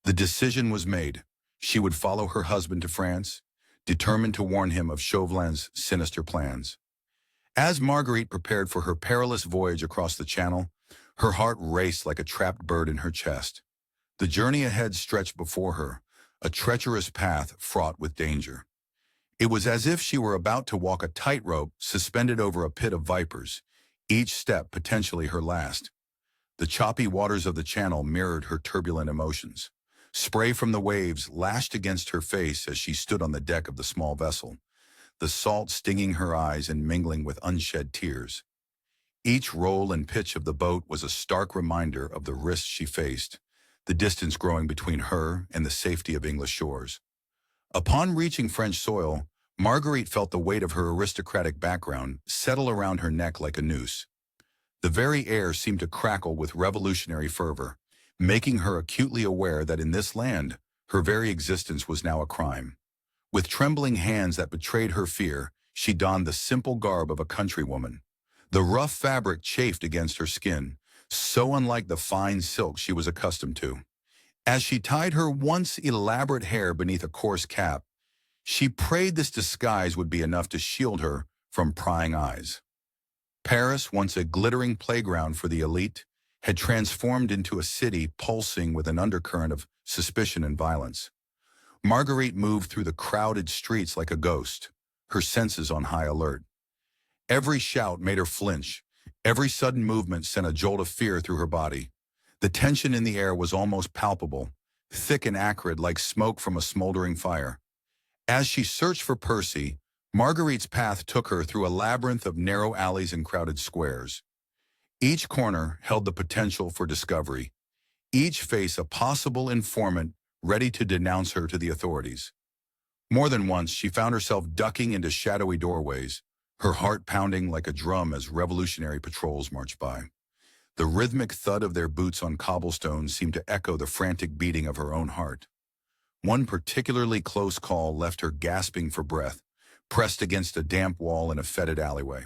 The decision was made. She would follow her husband to France, determined to warn him of Chauvelin's sinister plans. As Marguerite prepared for her perilous voyage across the Channel, her heart raced like a trapped bird in her chest. The journey ahead stretched before her, a treacherous path fraught with danger. It was as if she were about to walk a tightrope suspended over a pit of vipers, each step potentially her last. The choppy waters of the Channel mirrored her turbulent emotions. Spray from the waves lashed against her face as she stood on the deck of the small vessel, the salt stinging her eyes and mingling with unshed tears. Each roll and pitch of the boat was a stark reminder of the risks she faced, the distance growing between her and the safety of English shores. Upon reaching French soil, Marguerite felt the weight of her aristocratic background settle around her neck like a noose. The very air seemed to crackle with revolutionary fervor, making her acutely aware that in this land, her very existence was now a crime. With trembling hands that betrayed her fear, she donned the simple garb of a countrywoman. The rough fabric chafed against her skin, so unlike the fine silk she was accustomed to. As she tied her once elaborate hair beneath a coarse cap, she prayed this disguise would be enough to shield her from prying eyes. Paris, once a glittering playground for the elite, had transformed into a city pulsing with an undercurrent of suspicion and violence. Marguerite moved through the crowded streets like a ghost, her senses on high alert. Every shout made her flinch. Every sudden movement sent a jolt of fear through her body. The tension in the air was almost palpable, thick and acrid like smoke from a smoldering fire. As she searched for Percy, Marguerite's path took her through a labyrinth of narrow alleys and crowded squares. Each corner held the potential for discovery, each face a possible informant ready to denounce her to the authorities. More than once, she found herself ducking into shadowy doorways, her heart pounding like a drum as revolutionary patrols marched by. The rhythmic thud of their boots on cobblestones seemed to echo the frantic beating of her own heart. One particularly close call left her gasping for breath, pressed against a damp wall in a fetid alleyway.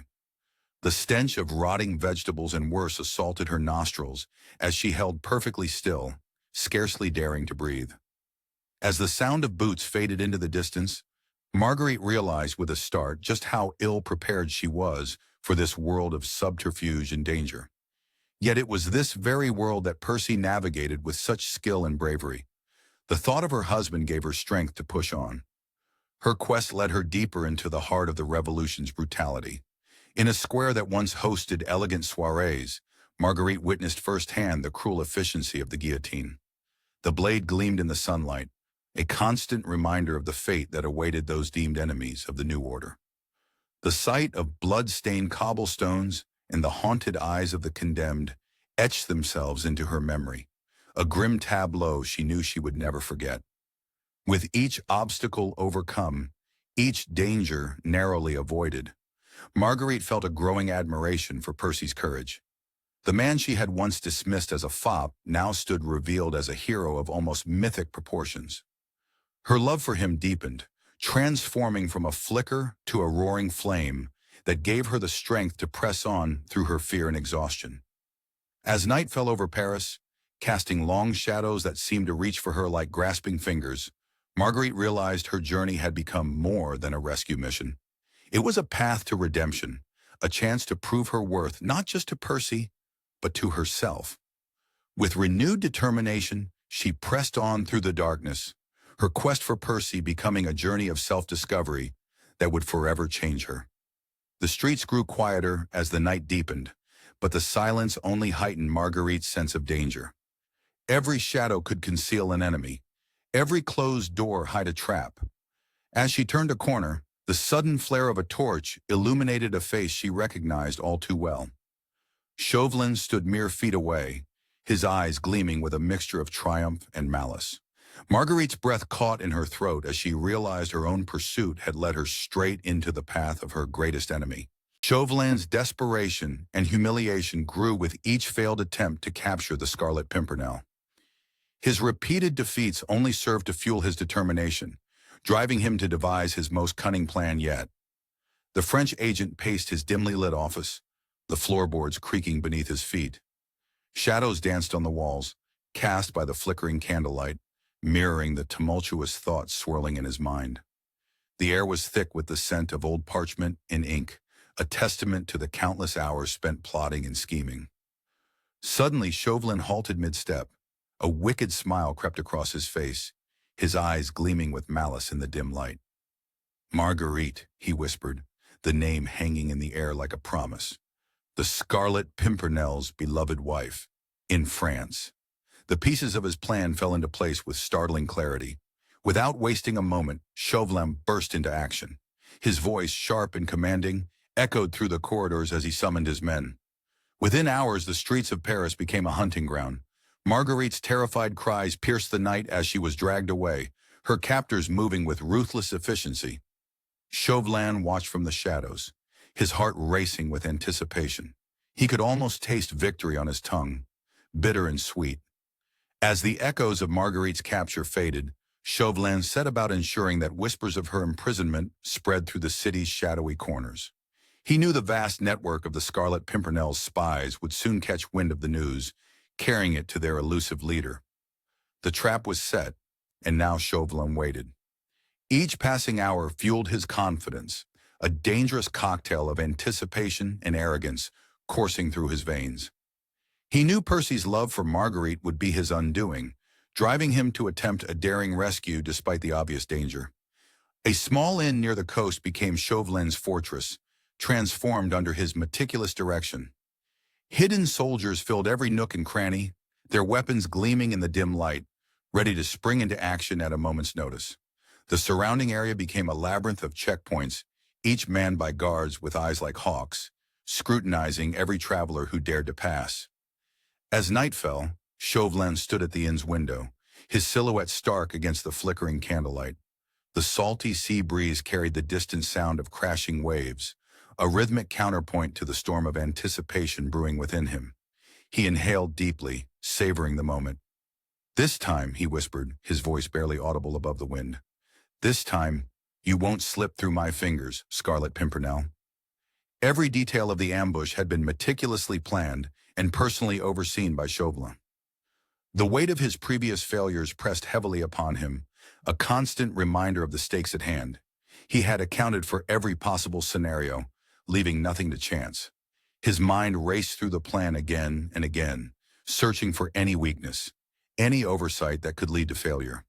The stench of rotting vegetables and worse assaulted her nostrils as she held perfectly still, scarcely daring to breathe. As the sound of boots faded into the distance, Marguerite realized with a start just how ill-prepared she was for this world of subterfuge and danger. Yet it was this very world that Percy navigated with such skill and bravery. The thought of her husband gave her strength to push on. Her quest led her deeper into the heart of the revolution's brutality. In a square that once hosted elegant soirees, Marguerite witnessed firsthand the cruel efficiency of the guillotine. The blade gleamed in the sunlight, a constant reminder of the fate that awaited those deemed enemies of the new order. The sight of blood-stained cobblestones and the haunted eyes of the condemned etched themselves into her memory, a grim tableau she knew she would never forget. With each obstacle overcome, each danger narrowly avoided, Marguerite felt a growing admiration for Percy's courage. The man she had once dismissed as a fop now stood revealed as a hero of almost mythic proportions. Her love for him deepened, transforming from a flicker to a roaring flame that gave her the strength to press on through her fear and exhaustion. As night fell over Paris, casting long shadows that seemed to reach for her like grasping fingers, Marguerite realized her journey had become more than a rescue mission. It was a path to redemption, a chance to prove her worth not just to Percy, but to herself. With renewed determination, she pressed on through the darkness, her quest for Percy becoming a journey of self-discovery that would forever change her. The streets grew quieter as the night deepened, but the silence only heightened Marguerite's sense of danger. Every shadow could conceal an enemy, every closed door hide a trap. As she turned a corner, the sudden flare of a torch illuminated a face she recognized all too well. Chauvelin stood mere feet away, his eyes gleaming with a mixture of triumph and malice. Marguerite's breath caught in her throat as she realized her own pursuit had led her straight into the path of her greatest enemy. Chauvelin's desperation and humiliation grew with each failed attempt to capture the Scarlet Pimpernel. His repeated defeats only served to fuel his determination, driving him to devise his most cunning plan yet. The French agent paced his dimly lit office, the floorboards creaking beneath his feet. Shadows danced on the walls, cast by the flickering candlelight, mirroring the tumultuous thoughts swirling in his mind. The air was thick with the scent of old parchment and ink, a testament to the countless hours spent plotting and scheming. Suddenly, Chauvelin halted mid-step. A wicked smile crept across his face, his eyes gleaming with malice in the dim light. "Marguerite," he whispered, the name hanging in the air like a promise. "The Scarlet Pimpernel's beloved wife, in France." The pieces of his plan fell into place with startling clarity. Without wasting a moment, Chauvelin burst into action. His voice, sharp and commanding, echoed through the corridors as he summoned his men. Within hours, the streets of Paris became a hunting ground. Marguerite's terrified cries pierced the night as she was dragged away, her captors moving with ruthless efficiency. Chauvelin watched from the shadows, his heart racing with anticipation. He could almost taste victory on his tongue, bitter and sweet. As the echoes of Marguerite's capture faded, Chauvelin set about ensuring that whispers of her imprisonment spread through the city's shadowy corners. He knew the vast network of the Scarlet Pimpernel's spies would soon catch wind of the news, carrying it to their elusive leader. The trap was set, and now Chauvelin waited. Each passing hour fueled his confidence, a dangerous cocktail of anticipation and arrogance coursing through his veins. He knew Percy's love for Marguerite would be his undoing, driving him to attempt a daring rescue despite the obvious danger. A small inn near the coast became Chauvelin's fortress, transformed under his meticulous direction. Hidden soldiers filled every nook and cranny, their weapons gleaming in the dim light, ready to spring into action at a moment's notice. The surrounding area became a labyrinth of checkpoints, each manned by guards with eyes like hawks, scrutinizing every traveler who dared to pass. As night fell, Chauvelin stood at the inn's window, his silhouette stark against the flickering candlelight. The salty sea breeze carried the distant sound of crashing waves, a rhythmic counterpoint to the storm of anticipation brewing within him. He inhaled deeply, savoring the moment. "This time," he whispered, his voice barely audible above the wind. "This time, you won't slip through my fingers, Scarlet Pimpernel." Every detail of the ambush had been meticulously planned and personally overseen by Chauvelin. The weight of his previous failures pressed heavily upon him, a constant reminder of the stakes at hand. He had accounted for every possible scenario, leaving nothing to chance. His mind raced through the plan again and again, searching for any weakness, any oversight that could lead to failure.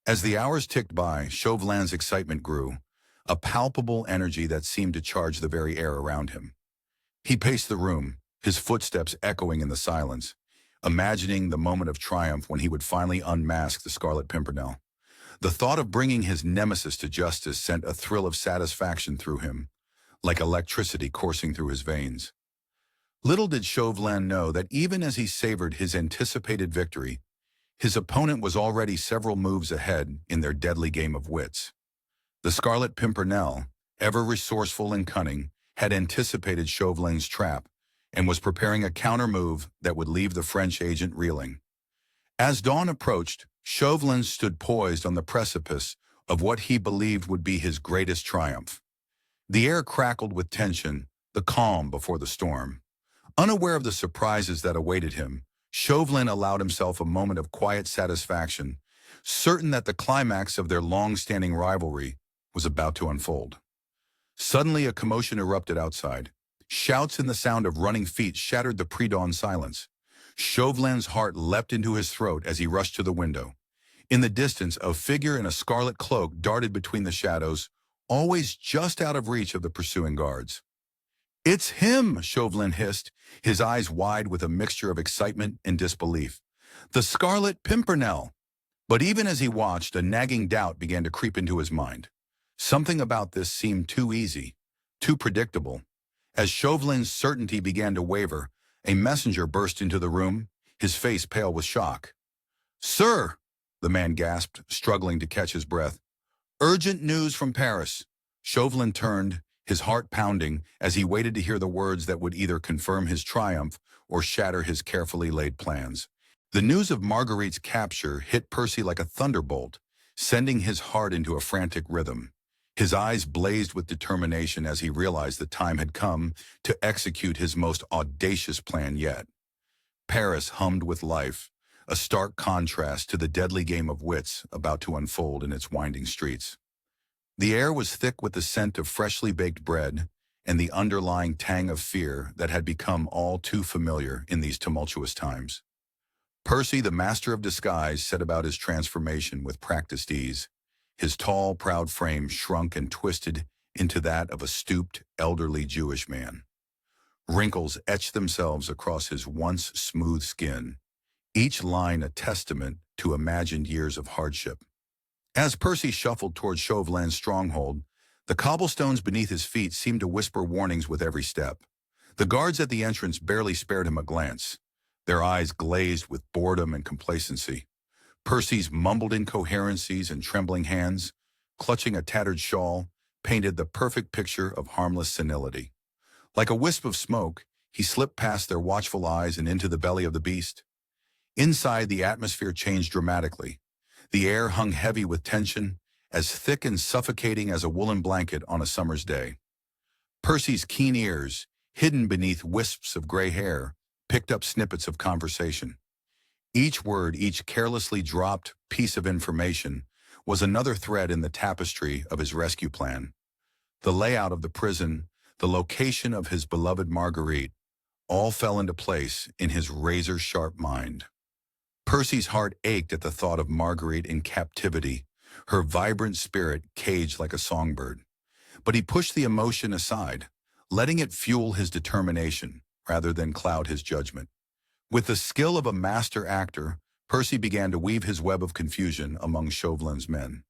As the hours ticked by, Chauvelin's excitement grew, a palpable energy that seemed to charge the very air around him. He paced the room, his footsteps echoing in the silence, imagining the moment of triumph when he would finally unmask the Scarlet Pimpernel. The thought of bringing his nemesis to justice sent a thrill of satisfaction through him, like electricity coursing through his veins. Little did Chauvelin know that even as he savored his anticipated victory, his opponent was already several moves ahead in their deadly game of wits. The Scarlet Pimpernel, ever resourceful and cunning, had anticipated Chauvelin's trap and was preparing a counter-move that would leave the French agent reeling. As dawn approached, Chauvelin stood poised on the precipice of what he believed would be his greatest triumph. The air crackled with tension, the calm before the storm. Unaware of the surprises that awaited him, Chauvelin allowed himself a moment of quiet satisfaction, certain that the climax of their long-standing rivalry was about to unfold. Suddenly, a commotion erupted outside. Shouts and the sound of running feet shattered the pre-dawn silence. Chauvelin's heart leapt into his throat as he rushed to the window. In the distance, a figure in a scarlet cloak darted between the shadows, always just out of reach of the pursuing guards. "It's him!" Chauvelin hissed, his eyes wide with a mixture of excitement and disbelief. "The Scarlet Pimpernel!" But even as he watched, a nagging doubt began to creep into his mind. Something about this seemed too easy, too predictable. As Chauvelin's certainty began to waver, a messenger burst into the room, his face pale with shock. "Sir!" the man gasped, struggling to catch his breath. "Urgent news from Paris." Chauvelin turned, his heart pounding, as he waited to hear the words that would either confirm his triumph or shatter his carefully laid plans. The news of Marguerite's capture hit Percy like a thunderbolt, sending his heart into a frantic rhythm. His eyes blazed with determination as he realized the time had come to execute his most audacious plan yet. Paris hummed with life, a stark contrast to the deadly game of wits about to unfold in its winding streets. The air was thick with the scent of freshly baked bread and the underlying tang of fear that had become all too familiar in these tumultuous times. Percy, the master of disguise, set about his transformation with practiced ease. His tall, proud frame shrunk and twisted into that of a stooped, elderly Jewish man. Wrinkles etched themselves across his once smooth skin, each line a testament to imagined years of hardship. As Percy shuffled toward Chauvelin's stronghold, the cobblestones beneath his feet seemed to whisper warnings with every step. The guards at the entrance barely spared him a glance, their eyes glazed with boredom and complacency. Percy's mumbled incoherencies and trembling hands, clutching a tattered shawl, painted the perfect picture of harmless senility. Like a wisp of smoke, he slipped past their watchful eyes and into the belly of the beast. Inside, the atmosphere changed dramatically. The air hung heavy with tension, as thick and suffocating as a woolen blanket on a summer's day. Percy's keen ears, hidden beneath wisps of gray hair, picked up snippets of conversation. Each word, each carelessly dropped piece of information, was another thread in the tapestry of his rescue plan. The layout of the prison, the location of his beloved Marguerite, all fell into place in his razor-sharp mind. Percy's heart ached at the thought of Marguerite in captivity, her vibrant spirit caged like a songbird. But he pushed the emotion aside, letting it fuel his determination rather than cloud his judgment. With the skill of a master actor, Percy began to weave his web of confusion among Chauvelin's men.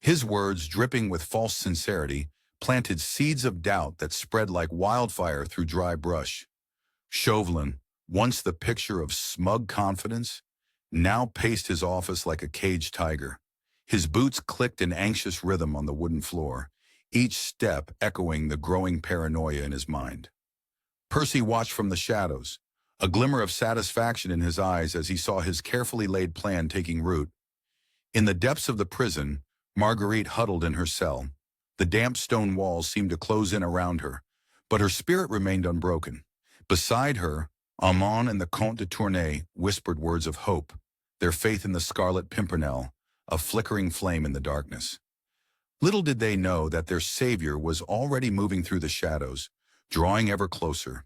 His words, dripping with false sincerity, planted seeds of doubt that spread like wildfire through dry brush. Chauvelin, once the picture of smug confidence, now paced his office like a caged tiger. His boots clicked in anxious rhythm on the wooden floor, each step echoing the growing paranoia in his mind. Percy watched from the shadows, a glimmer of satisfaction in his eyes as he saw his carefully laid plan taking root. In the depths of the prison, Marguerite huddled in her cell. The damp stone walls seemed to close in around her, but her spirit remained unbroken. Beside her, Armand and the Comte de Tournay whispered words of hope, their faith in the Scarlet Pimpernel, a flickering flame in the darkness. Little did they know that their savior was already moving through the shadows, drawing ever closer.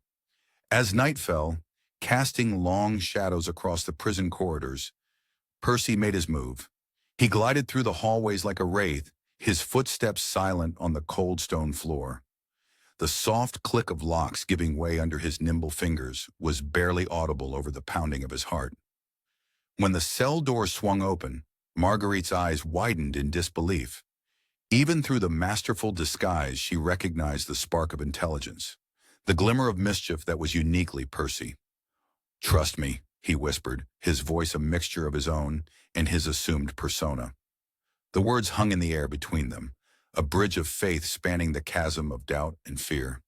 As night fell, casting long shadows across the prison corridors, Percy made his move. He glided through the hallways like a wraith, his footsteps silent on the cold stone floor. The soft click of locks giving way under his nimble fingers was barely audible over the pounding of his heart. When the cell door swung open, Marguerite's eyes widened in disbelief. Even through the masterful disguise, she recognized the spark of intelligence, the glimmer of mischief that was uniquely Percy. "Trust me," he whispered, his voice a mixture of his own and his assumed persona. The words hung in the air between them, a bridge of faith spanning the chasm of doubt and fear.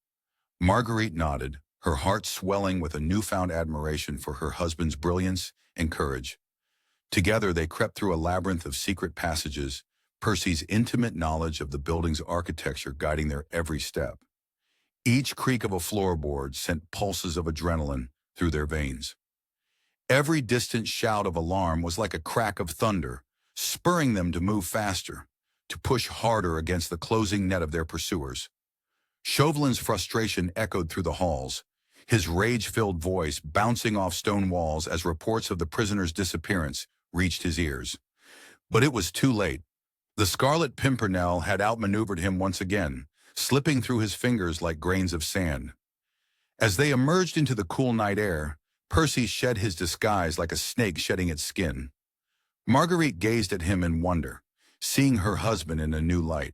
Marguerite nodded, her heart swelling with a newfound admiration for her husband's brilliance and courage. Together they crept through a labyrinth of secret passages, Percy's intimate knowledge of the building's architecture guiding their every step. Each creak of a floorboard sent pulses of adrenaline through their veins. Every distant shout of alarm was like a crack of thunder, spurring them to move faster, to push harder against the closing net of their pursuers. Chauvelin's frustration echoed through the halls, his rage-filled voice bouncing off stone walls as reports of the prisoner's disappearance reached his ears. But it was too late. The Scarlet Pimpernel had outmaneuvered him once again, slipping through his fingers like grains of sand. As they emerged into the cool night air, Percy shed his disguise like a snake shedding its skin. Marguerite gazed at him in wonder, seeing her husband in a new light.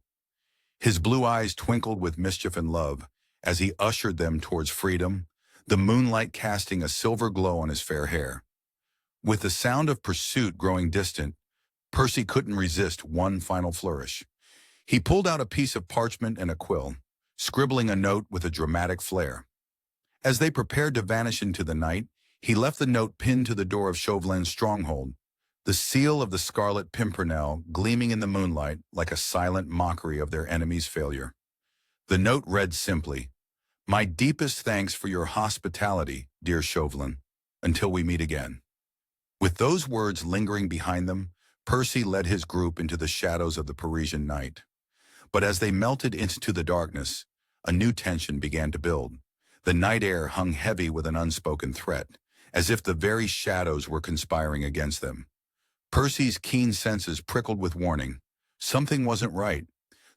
His blue eyes twinkled with mischief and love as he ushered them towards freedom, the moonlight casting a silver glow on his fair hair. With the sound of pursuit growing distant, Percy couldn't resist one final flourish. He pulled out a piece of parchment and a quill, scribbling a note with a dramatic flair. As they prepared to vanish into the night, he left the note pinned to the door of Chauvelin's stronghold, the seal of the Scarlet Pimpernel gleaming in the moonlight like a silent mockery of their enemy's failure. The note read simply, "My deepest thanks for your hospitality, dear Chauvelin, until we meet again." With those words lingering behind them, Percy led his group into the shadows of the Parisian night. But as they melted into the darkness, a new tension began to build. The night air hung heavy with an unspoken threat, as if the very shadows were conspiring against them. Percy's keen senses prickled with warning. Something wasn't right.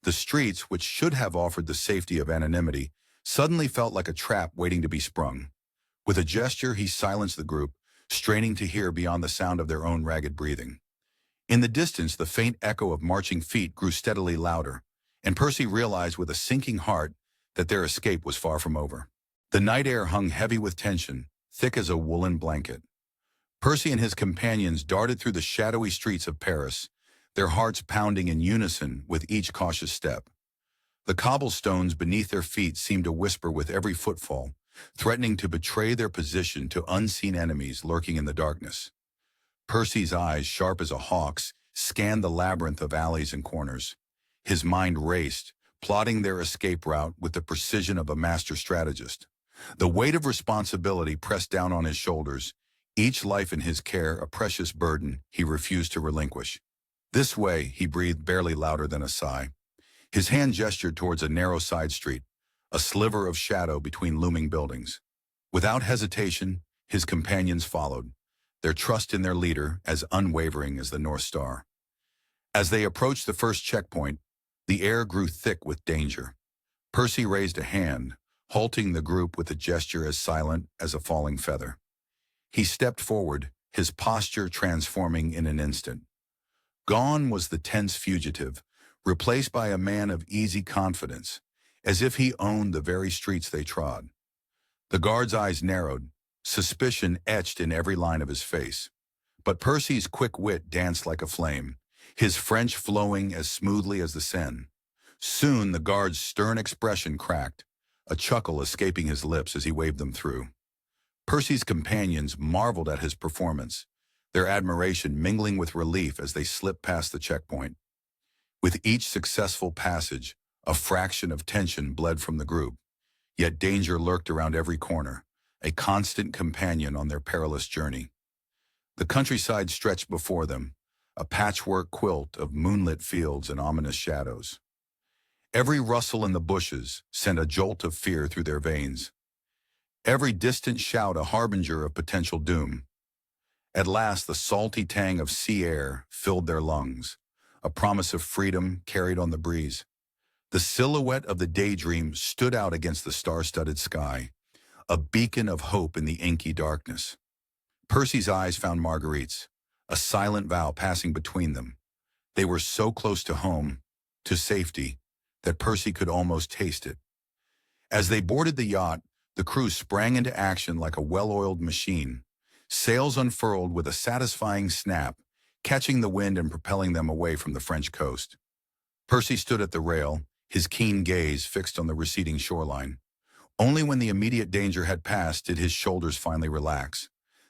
The streets, which should have offered the safety of anonymity, suddenly felt like a trap waiting to be sprung. With a gesture, he silenced the group, straining to hear beyond the sound of their own ragged breathing. In the distance, the faint echo of marching feet grew steadily louder, and Percy realized with a sinking heart that their escape was far from over. The night air hung heavy with tension, thick as a woolen blanket. Percy and his companions darted through the shadowy streets of Paris, their hearts pounding in unison with each cautious step. The cobblestones beneath their feet seemed to whisper with every footfall, threatening to betray their position to unseen enemies lurking in the darkness. Percy's eyes, sharp as a hawk's, scanned the labyrinth of alleys and corners. His mind raced, plotting their escape route with the precision of a master strategist. The weight of responsibility pressed down on his shoulders, each life in his care a precious burden he refused to relinquish. "This way," he breathed, barely louder than a sigh. His hand gestured towards a narrow side street, a sliver of shadow between looming buildings. Without hesitation, his companions followed, their trust in their leader as unwavering as the North Star. As they approached the first checkpoint, the air grew thick with danger. Percy raised a hand, halting the group with a gesture as silent as a falling feather. He stepped forward, his posture transforming in an instant. Gone was the tense fugitive, replaced by a man of easy confidence, as if he owned the very streets they trod. The guard's eyes narrowed, suspicion etched in every line of his face. But Percy's quick wit danced like a flame, his French flowing as smoothly as the Seine. Soon the guard's stern expression cracked, a chuckle escaping his lips as he waved them through. Percy's companions marveled at his performance, their admiration mingling with relief as they slipped past the checkpoint. With each successful passage, a fraction of tension bled from the group, yet danger lurked around every corner, a constant companion on their perilous journey. The countryside stretched before them, a patchwork quilt of moonlit fields and ominous shadows. Every rustle in the bushes sent a jolt of fear through their veins, every distant shout a harbinger of potential doom. At last, the salty tang of sea air filled their lungs, a promise of freedom carried on the breeze. The silhouette of the daydream stood out against the star-studded sky, a beacon of hope in the inky darkness. Percy's eyes found Marguerite's, a silent vow passing between them. They were so close to home, to safety, that Percy could almost taste it. As they boarded the yacht, the crew sprang into action like a well-oiled machine, sails unfurled with a satisfying snap, catching the wind and propelling them away from the French coast. Percy stood at the rail, his keen gaze fixed on the receding shoreline. Only when the immediate danger had passed did his shoulders finally relax,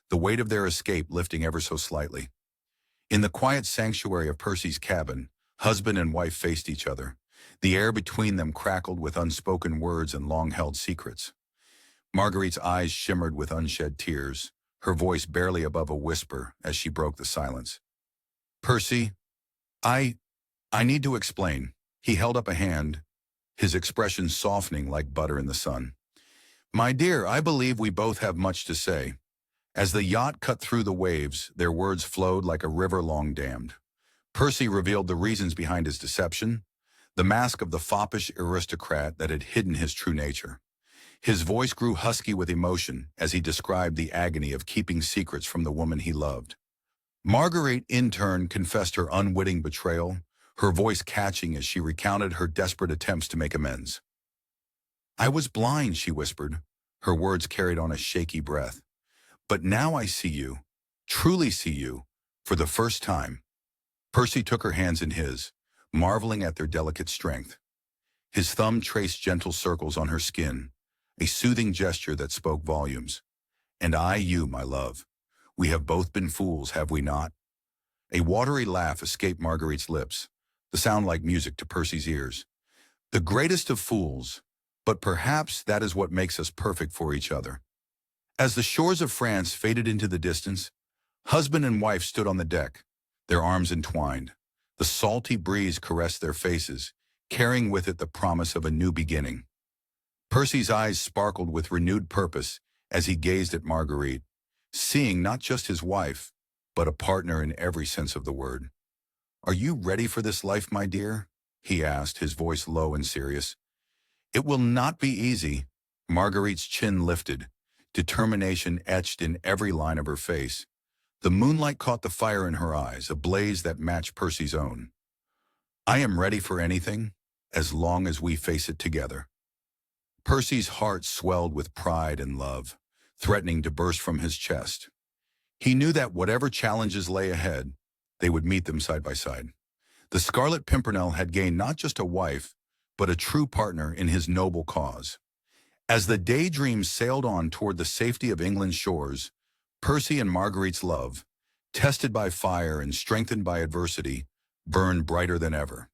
the weight of their escape lifting ever so slightly. In the quiet sanctuary of Percy's cabin, husband and wife faced each other. The air between them crackled with unspoken words and long-held secrets. Marguerite's eyes shimmered with unshed tears, her voice barely above a whisper as she broke the silence. "Percy, I need to explain." He held up a hand, his expression softening like butter in the sun. "My dear, I believe we both have much to say." As the yacht cut through the waves, their words flowed like a river long dammed. Percy revealed the reasons behind his deception, the mask of the foppish aristocrat that had hidden his true nature. His voice grew husky with emotion as he described the agony of keeping secrets from the woman he loved. Marguerite, in turn, confessed her unwitting betrayal, her voice catching as she recounted her desperate attempts to make amends. "I was blind," she whispered, her words carried on a shaky breath. "But now I see you, truly see you, for the first time. Percy took her hands in his, marveling at their delicate strength. His thumb traced gentle circles on her skin, a soothing gesture that spoke volumes. And I, you, my love. We have both been fools, have we not? A watery laugh escaped Marguerite's lips, the sound like music to Percy's ears. The greatest of fools, but perhaps that is what makes us perfect for each other. As the shores of France faded into the distance, husband and wife stood on the deck, their arms entwined. The salty breeze caressed their faces, carrying with it the promise of a new beginning. Percy's eyes sparkled with renewed purpose as he gazed at Marguerite, seeing not just his wife, but a partner in every sense of the word. "Are you ready for this life, my dear?" he asked, his voice low and serious. "It will not be easy." Marguerite's chin lifted, determination etched in every line of her face. The moonlight caught the fire in her eyes, a blaze that matched Percy's own. "I am ready for anything, as long as we face it together." Percy's heart swelled with pride and love, threatening to burst from his chest. He knew that whatever challenges lay ahead, they would meet them side by side. The Scarlet Pimpernel had gained not just a wife, but a true partner in his noble cause. As the daydream sailed on toward the safety of England's shores, Percy and Marguerite's love, tested by fire and strengthened by adversity, burned brighter than ever.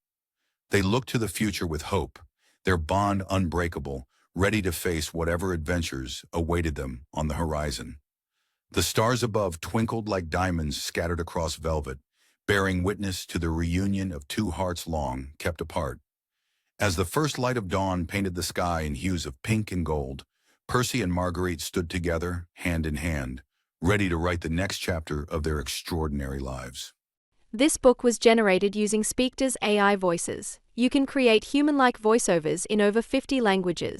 They looked to the future with hope, their bond unbreakable, ready to face whatever adventures awaited them on the horizon. The stars above twinkled like diamonds scattered across velvet, bearing witness to the reunion of two hearts long kept apart. As the first light of dawn painted the sky in hues of pink and gold, Percy and Marguerite stood together, hand in hand, ready to write the next chapter of their extraordinary lives. This book was generated using Speakter's AI voices. You can create human-like voiceovers in over 50 languages.